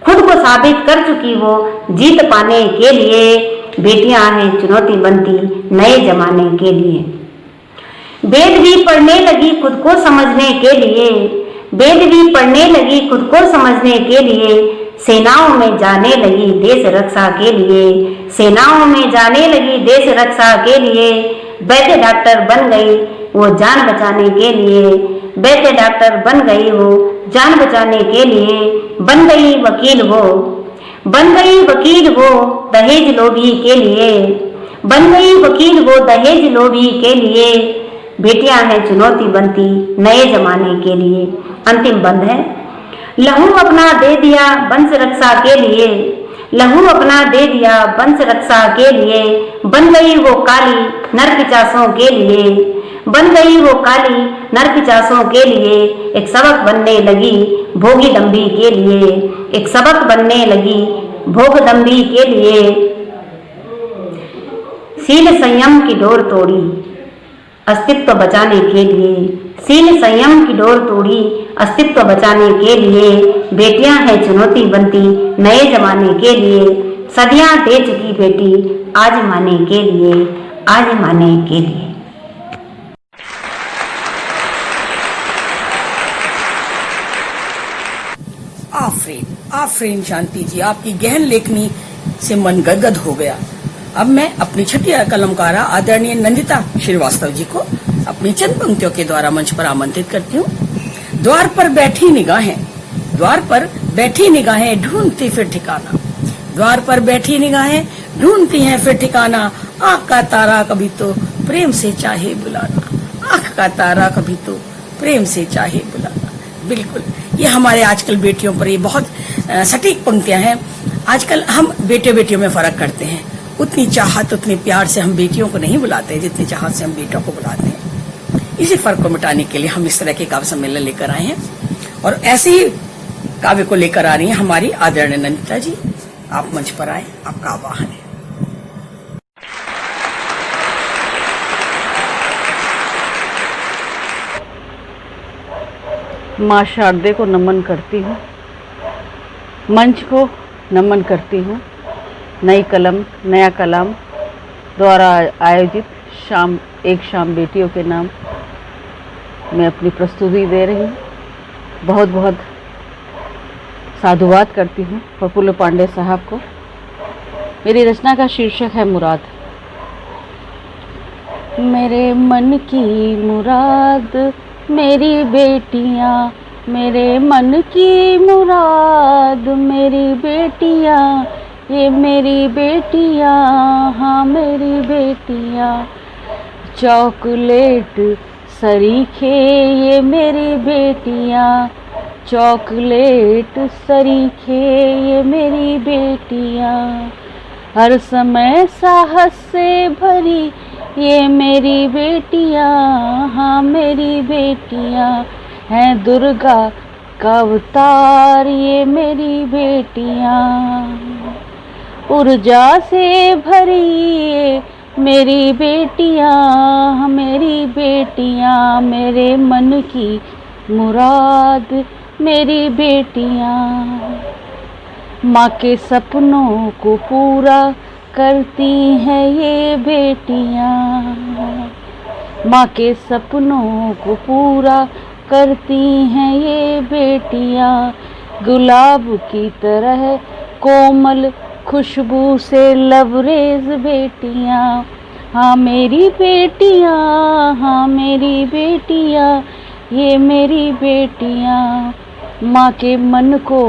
खुद को साबित कर चुकी वो जीत पाने के लिए। बेटियां हैं चुनौती बनती नए जमाने के लिए। वेद भी पढ़ने लगी खुद को समझने के लिए, वेद भी पढ़ने लगी खुद को समझने के लिए। सेनाओं में जाने लगी देश रक्षा के लिए, सेनाओं में जाने लगी देश रक्षा के लिए। वैद्य डॉक्टर बन गई वो जान बचाने के लिए, वैद्य डॉक्टर बन गई वो जान बचाने के लिए। बन गई वकील वो, बन गई वकील वो दहेज लोभी के लिए, बन गई वकील वो दहेज लोभी के लिए। बेटियां हैं चुनौती बनती नए जमाने के लिए। अंतिम बंद है। लहू अपना दे दिया वंश रक्षा के लिए, लहू अपना दे दिया वंश रक्षा के लिए। बन गई वो काली नर पिचासों के लिए, बन गई वो काली नर पिचासों के लिए। एक सबक बनने लगी भोगी दम्भी के लिए, एक सबक बनने लगी भोग दम्भी के लिए। शील संयम की डोर तोड़ी अस्तित्व बचाने के लिए, शील संयम की डोर तोड़ी अस्तित्व बचाने के लिए। बेटियां हैं चुनौती बनती नए जमाने के लिए। सदियां दे चुकी बेटी आजमाने के लिए, आजमाने के लिए। आफरीन आफरीन शांति जी, आपकी गहन लेखनी से मन गदगद हो गया। अब मैं अपनी छठी कलमकारा आदरणीय नंदिता श्रीवास्तव जी को अपनी चंद पंक्तियों के द्वारा मंच पर आमंत्रित करती हूँ। द्वार पर बैठी निगाहें, द्वार पर बैठी निगाहें ढूंढती फिर ठिकाना, द्वार पर बैठी निगाहें ढूंढती हैं फिर ठिकाना। आँख का तारा कभी तो प्रेम से चाहे बुलाना, आँख का तारा कभी तो प्रेम से चाहे बुलाना। बिल्कुल, ये हमारे आजकल बेटियों पर ये बहुत सटीक पंक्तियां हैं। आजकल हम बेटे बेटियों में फर्क करते हैं। उतनी चाहत उतने प्यार से हम बेटियों को नहीं बुलाते जितनी चाहत से हम बेटों को बुलाते हैं। इसी फर्क को मिटाने के लिए हम इस तरह के काव्य सम्मेलन लेकर आए हैं और ऐसे ही काव्य को लेकर आ रही हैं हमारी आदरणीय नंदिता जी। आप मंच पर आए, आपका आह्वान है। माँ शारदे को नमन करती हूँ, मंच को नमन करती हूँ। नई कलम नया कलाम द्वारा आयोजित एक शाम बेटियों के नाम मैं अपनी प्रस्तुति दे रही हूँ। बहुत बहुत साधुवाद करती हूँ प्रफुल्ल पांडे साहब को। मेरी रचना का शीर्षक है मुराद। मेरे मन की मुराद मेरी बेटियाँ, मेरे मन की मुराद मेरी बेटियाँ, ये मेरी बेटियाँ, हाँ मेरी बेटियाँ। चॉकलेट सरीखे ये मेरी बेटियाँ, चॉकलेट सरीखे ये मेरी बेटियाँ। हर समय साहस से भरी ये मेरी बेटियाँ, हाँ मेरी बेटियाँ। हैं दुर्गा का अवतार ये मेरी बेटियाँ। ऊर्जा से भरी ये मेरी बेटियाँ, मेरी बेटियाँ। मेरे मन की मुराद मेरी बेटियाँ। माँ के सपनों को पूरा करती हैं ये बेटियाँ, माँ के सपनों को पूरा करती हैं ये बेटियाँ। गुलाब की तरह कोमल खुशबू से लबरेज बेटियाँ, हाँ मेरी बेटियाँ, हाँ मेरी बेटियाँ, ये मेरी बेटियाँ। माँ के मन को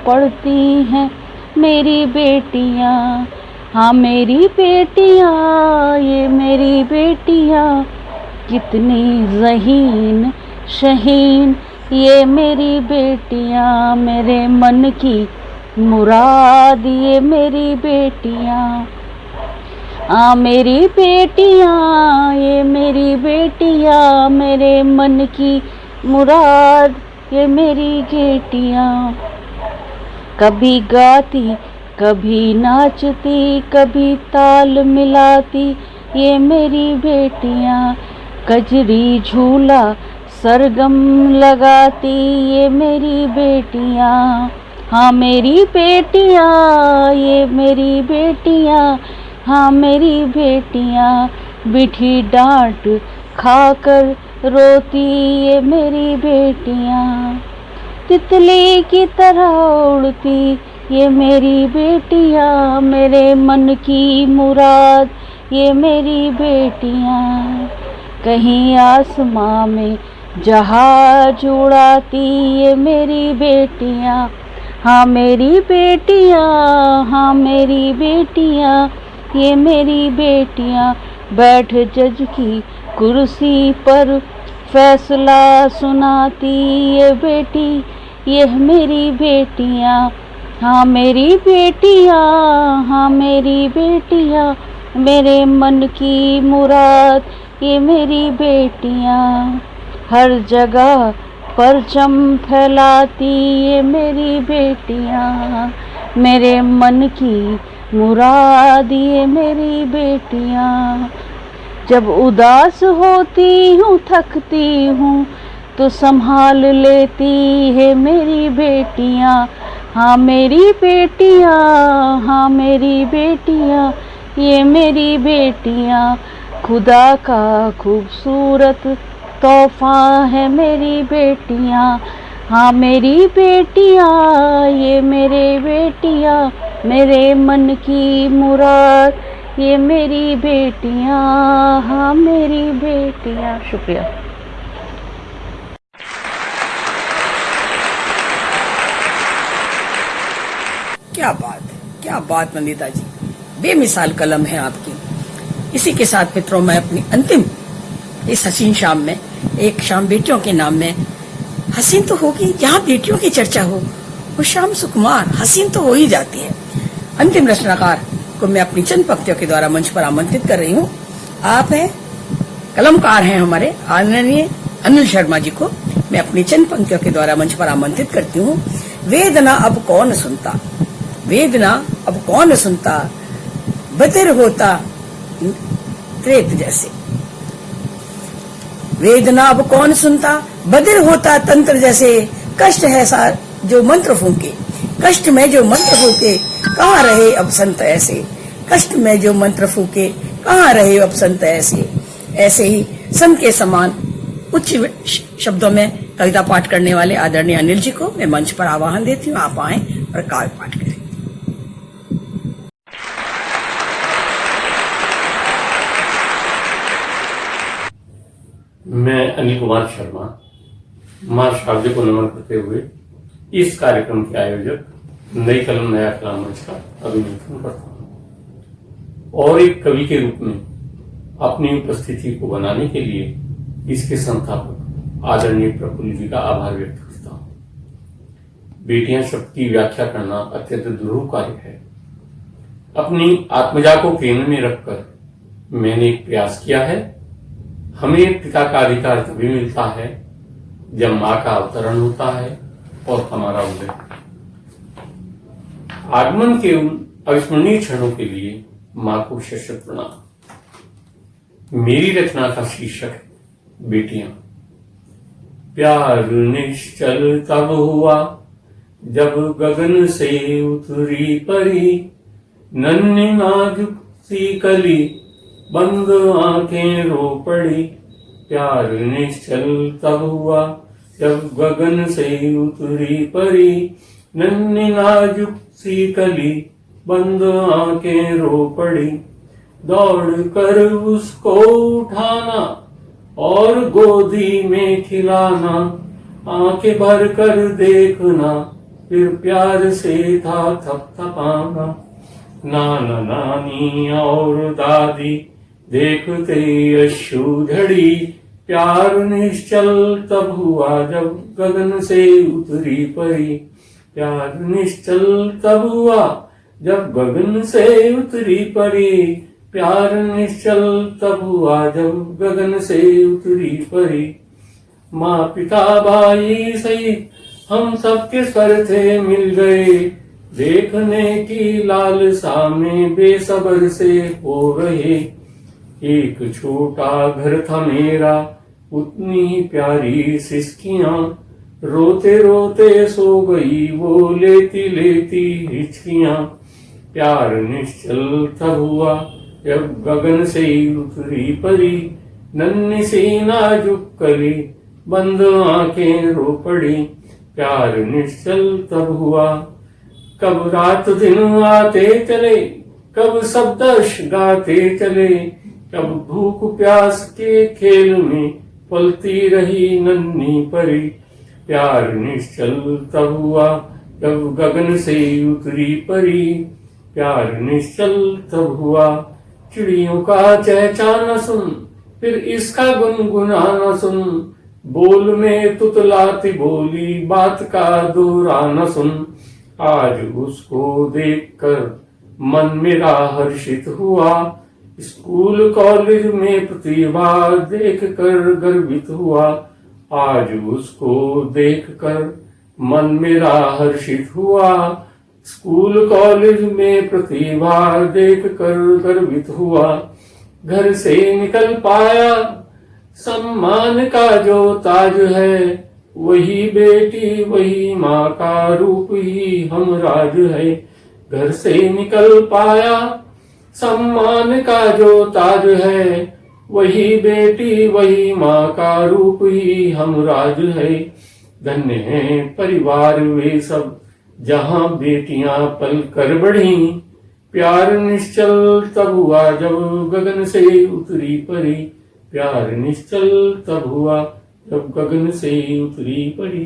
पढ़ती हैं मेरी बेटियाँ, हाँ मेरी बेटियाँ, ये मेरी बेटियाँ। कितनी ज़हीन शहीन ये मेरी बेटियाँ। मेरे मन की मुराद ये मेरी बेटियाँ, हाँ मेरी बेटियाँ, ये मेरी बेटियाँ। मेरे मन की मुराद ये मेरी बेटियाँ। कभी गाती कभी नाचती, कभी ताल मिलाती ये मेरी बेटियाँ। कजरी झूला सरगम लगाती ये मेरी बेटियाँ, हाँ मेरी बेटियाँ, ये मेरी बेटियाँ, हाँ मेरी बेटियाँ। मीठी डांट खाकर रोती ये मेरी बेटियाँ। तितली की तरह उड़ती ये मेरी बेटियाँ। मेरे मन की मुराद ये मेरी बेटियाँ। कहीं आसमां में जहाज उड़ाती ये मेरी बेटियाँ, हाँ मेरी बेटियाँ, हाँ मेरी बेटियाँ, ये मेरी बेटियाँ। बैठ जज की कुर्सी पर फैसला सुनाती ये बेटी, ये मेरी बेटियाँ, हाँ मेरी बेटियाँ, हाँ मेरी बेटियाँ। मेरे मन की मुराद ये मेरी बेटियाँ। हर जगह परचम फैलाती ये मेरी बेटियाँ। मेरे मन की मुराद ये मेरी बेटियाँ। जब उदास होती हूँ थकती हूँ तो संभाल लेती है मेरी बेटियाँ, हाँ मेरी बेटियाँ, हाँ मेरी बेटियाँ, ये मेरी बेटियाँ। खुदा का खूबसूरत तोहफा है मेरी बेटियाँ, हाँ मेरी बेटियाँ, ये मेरे बेटियाँ। मेरे मन की मुराद ये मेरी बेटियाँ, हाँ मेरी बेटियाँ। शुक्रिया। क्या बात है, क्या बात नंदिता जी, बेमिसाल कलम है आपकी। इसी के साथ मित्रों मैं अपनी अंतिम इस हसीन शाम में, एक शाम बेटियों के नाम में, हसीन तो होगी जहाँ बेटियों की चर्चा हो, वो शाम सुकुमार हसीन तो हो ही जाती है। अंतिम रचनाकार को मैं अपनी चंद पंक्तियों के द्वारा मंच पर आमंत्रित कर रही हूँ। आप हैं कलमकार हैं हमारे आदरणीय अनिल शर्मा जी को मैं अपनी चंद पंक्तियों के द्वारा मंच पर आमंत्रित करती हूँ। वेदना अब कौन सुनता, वेदना अब कौन सुनता, बधिर होता त्रेत जैसे। वेदना अब कौन सुनता, बधिर होता तंत्र जैसे। कष्ट है सार जो मंत्र फूंके, कष्ट में जो मंत्र फूके, कहाँ रहे अब संत ऐसे। कष्ट में जो मंत्र फूके, कहाँ रहे अब संत ऐसे। ऐसे ही संत के समान उच्च शब्दों में कविता पाठ करने वाले आदरणीय अनिल जी को मैं मंच पर आह्वान देती हूँ, आप आए और काव्य पाठ करें। मैं अनिल कुमार शर्मा मां शारदे को नमन करते हुए इस कार्यक्रम के आयोजक नई कलम नया कलाम मंच का अभिनंदन करता हूँ और एक कवि के रूप में अपनी उपस्थिति को बनाने के लिए इसके संस्थापक आदरणीय प्रफुल्ल जी का आभार व्यक्त करता हूँ। बेटियां शब्द की व्याख्या करना अत्यंत दुरूह कार्य है। अपनी आत्मजा को केंद्र में रखकर मैंने एक प्रयास किया है। हमें पिता का अधिकार तभी मिलता है जब माँ का अवतरण होता है और हमारा उदय। आगमन के उन अविस्मरणीय क्षणों के लिए माँ को शत प्रणाम। मेरी रचना का शीर्षक है बेटियां। प्यार निश्चल तब हुआ जब गगन से उतरी परी, नन्ही नाजुक सी कली बंद आंखें रो पड़ी। प्यार निश्चल तब हुआ जब गगन से उतरी परी, नन्ही नाजुक सी कली बंद आंखें रो पड़ी। दौड़ कर उसको उठाना और गोदी में खिलाना, आंखें भर कर देखना, फिर प्यार से था थपथपाना। नाना नानी और दादी देखते अश्रु झड़ी। प्यार निश्चल तब हुआ जब गगन से उतरी परी। प्यार निश्चल तब हुआ जब गगन से उतरी परी। प्यार निश्चल तब हुआ जब गगन से उतरी परी। माँ पिता भाई सहित हम सबके स्वर थे मिल गए, देखने की लालसा में बेसब्र से हो रहे। एक छोटा घर था मेरा, उतनी ही प्यारी सिसकियां, रोते रोते सो गई वो लेती लेती हिचकियां। प्यार निश्चल तब हुआ जब गगन से उतरी परी। नन्ही सी नाजुक कली बंद आंखें रो पड़ी। प्यार निश्चल तब हुआ कब रात दिन आते चले, कब शब्दश गाते चले, कब भूख प्यास के खेल में पलती रही नन्ही परी। प्यार निश्चल तब हुआ जब गगन से उतरी परी। प्यार निश्चल तब हुआ चिड़ियों का चहचहाना सुन, फिर इसका गुनगुनाना सुन, बोल में तुतलाती बोली बात का दोहराना सुन। आज उसको देखकर मन मेरा हर्षित हुआ, स्कूल कॉलेज में प्रतिभा देखकर गर्वित हुआ। आज उसको देखकर मन मेरा हर्षित हुआ, स्कूल कॉलेज में प्रतिभा देखकर गर्वित हुआ। घर से निकल पाया सम्मान का जो ताज है, वही बेटी वही माँ का रूप ही हम राज है। घर से निकल पाया सम्मान का जो ताज है, वही बेटी वही माँ का रूप ही हम राज है। धन्य है परिवार वे सब जहाँ बेटियां पल कर बढ़ी। प्यार निश्चल तब हुआ जब गगन से उतरी परी। प्यार निश्चल तब हुआ जब गगन से उतरी पड़ी।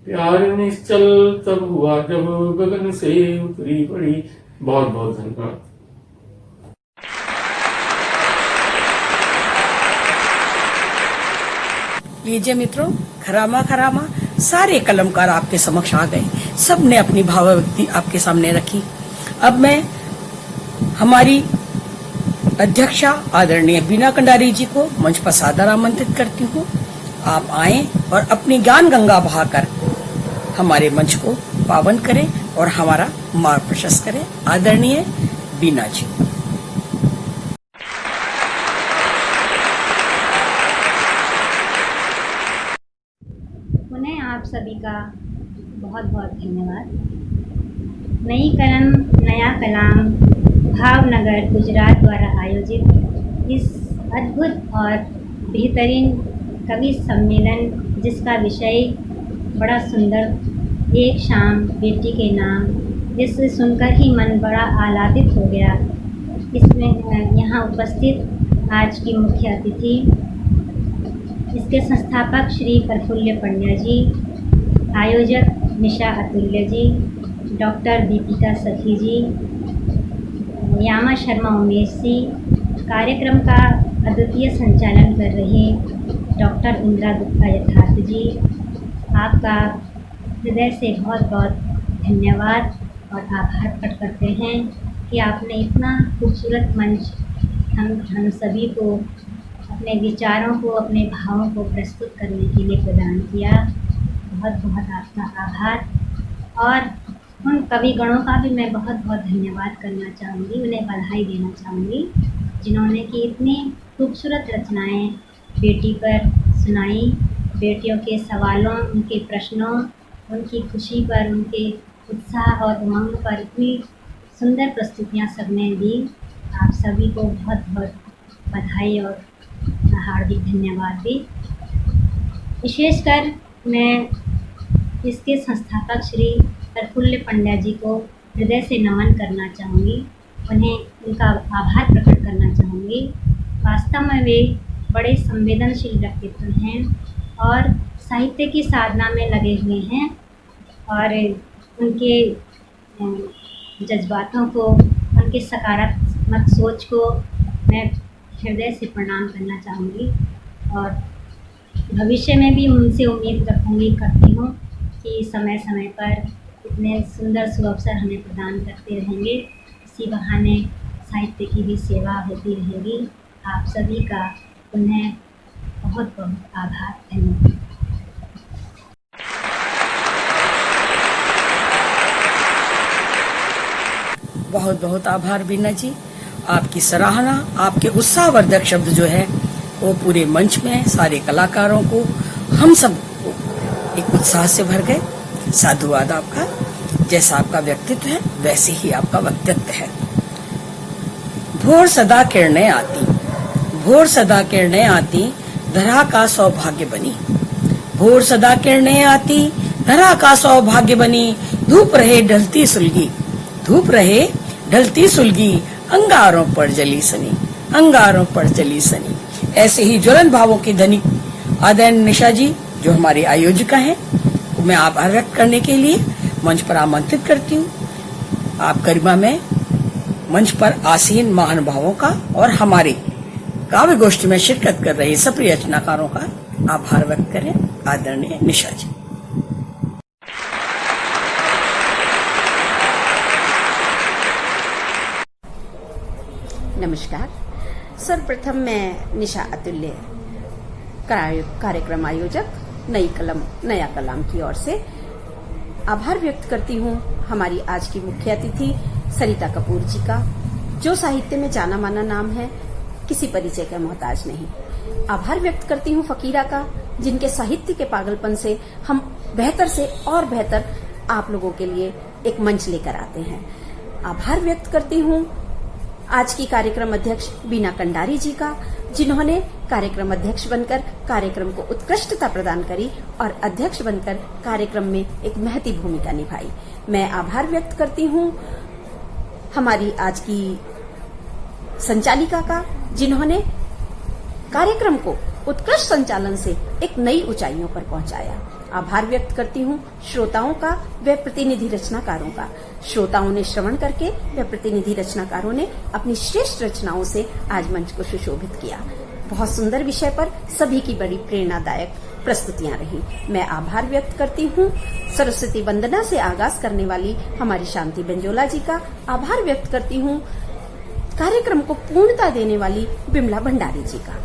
प्यार निश्चल तब हुआ जब गगन से उतरी पड़ी। बहुत बहुत धन्यवाद। लीजिए मित्रों, खरामा खरामा सारे कलमकार आपके समक्ष आ गए, सबने अपनी भावाभिव्यक्ति आपके सामने रखी। अब मैं हमारी अध्यक्षा आदरणीय बीना कंडारी जी को मंच पर सादर आमंत्रित करती हूँ। आप आएं और अपनी ज्ञान गंगा बहाकर हमारे मंच को पावन करे और हमारा मार्ग प्रशस्त करे। आदरणीय बीना जी। पुनः आप सभी का बहुत बहुत धन्यवाद। नई कलम नया कलाम भावनगर गुजरात द्वारा आयोजित इस अद्भुत और बेहतरीन कवि सम्मेलन, जिसका विषय बड़ा सुंदर, एक शाम बेटी के नाम, जिसे सुनकर ही मन बड़ा आह्लादित हो गया। इसमें यहाँ उपस्थित आज की मुख्य अतिथि, इसके संस्थापक श्री प्रफुल्ल पंड्या जी, आयोजक निशा अतुल्य जी, डॉक्टर दीपिका सखी जी, यामा शर्मा उमेश जी, कार्यक्रम का अद्वितीय संचालन कर रहे डॉक्टर इंदिरा गुप्ता यथार्थ जी, आपका हृदय से बहुत बहुत धन्यवाद और आभार प्रकट करते हैं कि आपने इतना खूबसूरत मंच हम सभी को अपने विचारों को, अपने भावों को प्रस्तुत करने के लिए प्रदान किया। बहुत बहुत आपका आभार। और उन कवि गणों का भी मैं बहुत बहुत धन्यवाद करना चाहूँगी, उन्हें बधाई देना चाहूँगी, जिन्होंने कि इतनी खूबसूरत रचनाएं बेटी पर सुनाई। बेटियों के सवालों, उनके प्रश्नों, उनकी खुशी पर, उनके उत्साह और उमंग पर इतनी सुंदर प्रस्तुतियाँ सबने दी। आप सभी को बहुत बहुत बधाई और हार्दिक धन्यवाद भी। विशेषकर मैं इसके संस्थापक श्री प्रफुल्ल पंड्या जी को हृदय से नमन करना चाहूँगी, उन्हें उनका आभार प्रकट करना चाहूँगी। वास्तव में वे बड़े संवेदनशील व्यक्तित्व हैं और साहित्य की साधना में लगे हुए हैं, और उनके जज्बातों को, उनके सकारात्मक सोच को मैं हृदय से प्रणाम करना चाहूँगी और भविष्य में भी उनसे उम्मीद करती हूँ कि समय समय पर इतने सुंदर सुअवसर हमें प्रदान करते रहेंगे। इसी बहाने साहित्य की भी सेवा होती रहेगी। आप सभी का पुनः बहुत बहुत आभार। धन्यवाद। बहुत बहुत आभार बीना जी। आपकी सराहना, आपके उत्साहवर्धक शब्द जो है वो पूरे मंच में सारे कलाकारों को, हम सब को एक उत्साह से भर गए। साधुवाद आपका। जैसा आपका व्यक्तित्व है वैसे ही आपका वक्तव्य है। भोर सदा किरणें आती, भोर सदा किरणें आती, धरा का सौभाग्य बनी। भोर सदा किरणें आती, धरा का सौभाग्य बनी। धूप रहे ढलती सुलगी, धूप रहे ढलती सुलगी, अंगारों पर जली सनी, अंगारों पर जली सनी। ऐसे ही ज्वलन भावों की धनी आदरणीय निशा जी, जो हमारी आयोजिका हैं, मैं आभार व्यक्त करने के लिए मंच पर आमंत्रित करती हूँ। आप गरिमा में मंच पर आसीन महानुभावों का और हमारे काव्य गोष्ठी में शिरकत कर रहे सप्रिय रचनाकारों का आभार व्यक्त करें। आदरणीय निशा जी। नमस्कार। सर्वप्रथम मैं निशा अतुल्य, कार्यक्रम आयोजक नई कलम नया कलाम की ओर से आभार व्यक्त करती हूँ हमारी आज की मुख्य अतिथि सरिता कपूर जी का, जो साहित्य में जाना माना नाम है, किसी परिचय का मोहताज नहीं। आभार व्यक्त करती हूँ फकीरा का, जिनके साहित्य के पागलपन से हम बेहतर से और बेहतर आप लोगों के लिए एक मंच लेकर आते हैं। आभार व्यक्त करती हूँ आज की कार्यक्रम अध्यक्ष बीना कंडारी जी का, जिन्होंने कार्यक्रम अध्यक्ष बनकर कार्यक्रम को उत्कृष्टता प्रदान करी और अध्यक्ष बनकर कार्यक्रम में एक महती भूमिका निभाई। मैं आभार व्यक्त करती हूँ हमारी आज की संचालिका का, जिन्होंने कार्यक्रम को उत्कृष्ट संचालन से एक नई ऊंचाइयों पर पहुंचाया। आभार व्यक्त करती हूँ श्रोताओं का व प्रतिनिधि रचनाकारों का। श्रोताओं ने श्रवण करके व प्रतिनिधि रचनाकारों ने अपनी श्रेष्ठ रचनाओं से आज मंच को सुशोभित किया। बहुत सुंदर विषय पर सभी की बड़ी प्रेरणादायक प्रस्तुतियां रही। मैं आभार व्यक्त करती हूँ सरस्वती वंदना से आगाज करने वाली हमारी शांति बेंजोला जी का। आभार व्यक्त करती हूँ कार्यक्रम को पूर्णता देने वाली बिमला भंडारी जी का,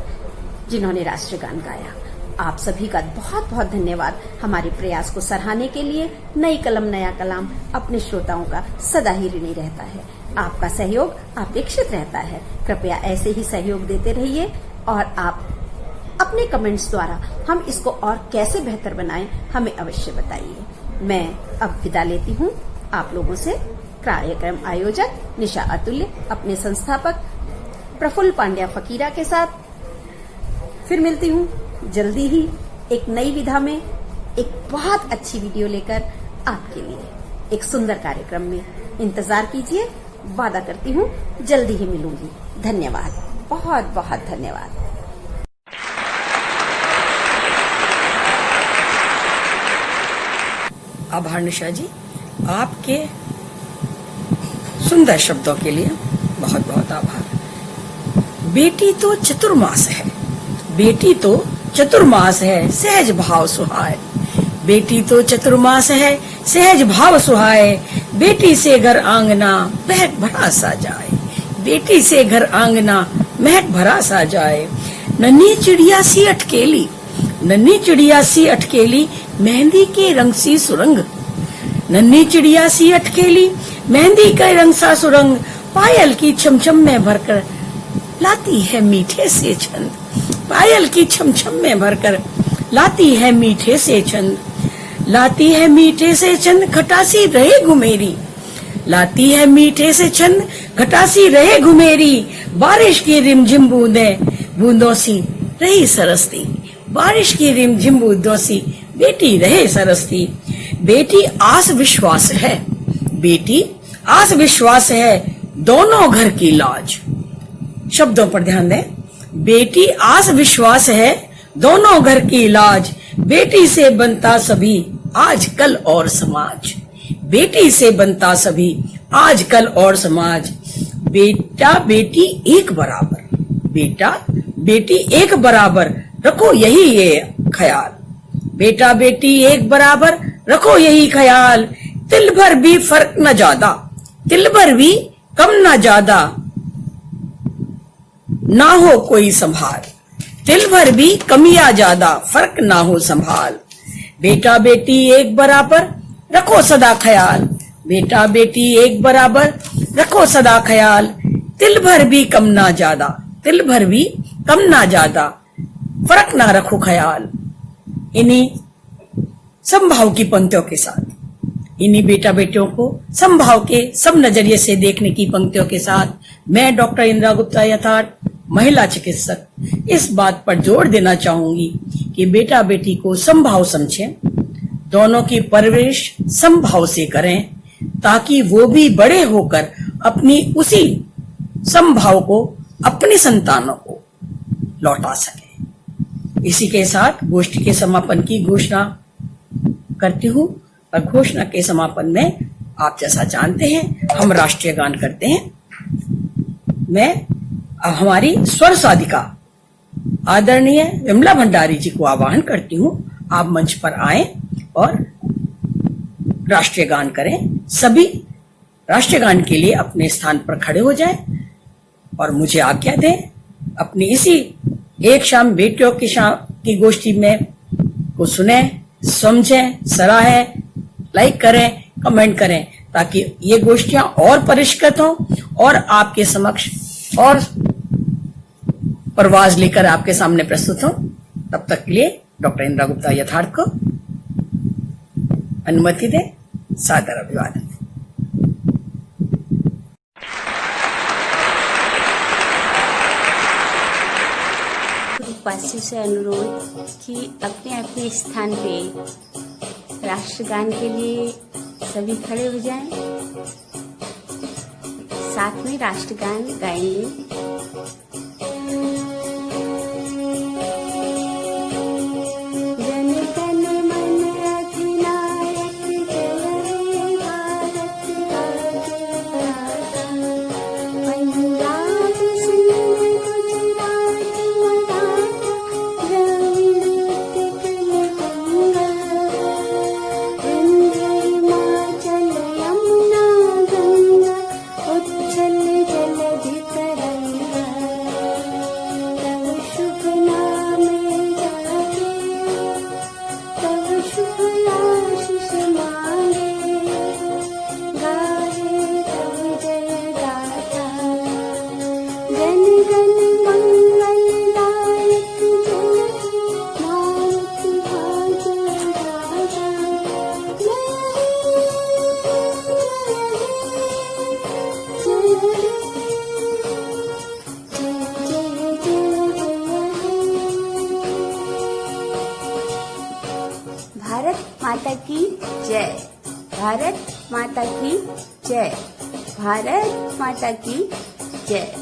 जिन्होंने राष्ट्रगान गाया। आप सभी का बहुत बहुत धन्यवाद हमारे प्रयास को सराहने के लिए। नई कलम नया कलाम अपने श्रोताओं का सदा ही ऋणी रहता है। आपका सहयोग अपेक्षित रहता है। कृपया ऐसे ही सहयोग देते रहिए और आप अपने कमेंट्स द्वारा हम इसको और कैसे बेहतर बनाएं हमें अवश्य बताइए। मैं अब विदा लेती हूँ आप लोगों से। कार्यक्रम आयोजक निशा अतुल्य अपने संस्थापक प्रफुल्ल पांड्या फकीरा के साथ फिर मिलती हूँ जल्दी ही एक नई विधा में, एक बहुत अच्छी वीडियो लेकर आपके लिए एक सुंदर कार्यक्रम में। इंतजार कीजिए, वादा करती हूँ जल्दी ही मिलूंगी। धन्यवाद, बहुत बहुत धन्यवाद। आभार निशा जी, आपके सुंदर शब्दों के लिए बहुत बहुत आभार। बेटी तो चतुर्मास है, बेटी तो चतुर्मास है, सहज भाव सुहाए। बेटी तो चतुर्मास है, सहज भाव सुहाए। बेटी से घर आंगना महक भरा सा जाए। बेटी से घर आंगना महक भरा सा जाए। नन्ही चिड़िया सी अटकेली, नन्ही चिड़िया सी अटकेली, मेहंदी के रंग सी सुरंग। नन्ही चिड़िया सी अटकेली, मेहंदी के रंग सा सुरंग। पायल की छमछम में भरकर लाती है मीठे से छंद। पायल की छमछम में भरकर लाती है मीठे से छंद। लाती है मीठे से छंद, खटासी रहे घुमेरी। लाती है मीठे से छंद, खटासी रहे घुमेरी। बारिश की रिमझिम बूंदें, बूंदों सी रही सरसती। बारिश की रिमझिम बूंदों सी बेटी रहे सरसती। बेटी आस विश्वास है, बेटी आस विश्वास है, दोनों घर की लाज। शब्दों पर ध्यान दें। बेटी आस विश्वास है, दोनों घर की लाज। बेटी से बनता सभी आज कल और समाज। बेटी से बनता सभी आज कल और समाज। बेटा बेटी एक बराबर, बेटा बेटी एक बराबर, रखो यही ये ख्याल। बेटा बेटी एक बराबर, रखो यही ख्याल। तिल भर भी फर्क न ज्यादा, तिल भर भी कम न ज्यादा, ना हो कोई संभाल। तिल भर भी कम या ज्यादा, फर्क ना हो संभाल। बेटा बेटी एक बराबर, रखो सदा ख्याल। बेटा बेटी एक बराबर, रखो सदा ख्याल। तिल भर भी कम ना ज्यादा, तिल भर भी कम ना ज्यादा, फर्क ना रखो ख्याल। इन्हीं समभाव की पंक्तियों के साथ, इन्हीं बेटा बेटियों को समभाव के सब नजरिए से देखने की पंक्तियों के साथ मैं डॉक्टर इंदिरा गुप्ता यथार्थ, महिला चिकित्सक, इस बात पर जोर देना चाहूंगी कि बेटा बेटी को समभाव समझें, दोनों की परवरिश समभाव से करें, ताकि वो भी बड़े होकर अपनी उसी समभाव को अपनी संतानों को लौटा सके। इसी के साथ गोष्ठी के समापन की घोषणा करती हूँ और घोषणा के समापन में आप जैसा जानते हैं हम राष्ट्रीय गान करते हैं। मैं अब हमारी स्वर साधिका आदरणीय विमला भंडारी जी को आह्वान करती हूँ, आप मंच पर आएं और राष्ट्रीय गान करें। सभी राष्ट्रीय गान के लिए अपने स्थान पर खड़े हो जाएं और मुझे आज्ञा दें। अपनी इसी एक शाम बेटियों की गोष्ठी में को सुने, समझें, सराहें, लाइक करें, कमेंट करें, ताकि ये गोष्ठियां और परिष्कृत हों और आपके समक्ष और परवाज लेकर आपके सामने प्रस्तुत हों। तब तक के लिए डॉक्टर इंदिरा गुप्ता यथार्थ को अनुमति दें। सादर अभिवादन। उपस्थित से अनुरोध कि अपने अपने स्थान पे राष्ट्रगान के लिए सभी खड़े हो जाएं, साथ में राष्ट्रगान गाएंगे। उच्छल जलधि तरंग माता की जय। भारत माता की जय। भारत माता की जय।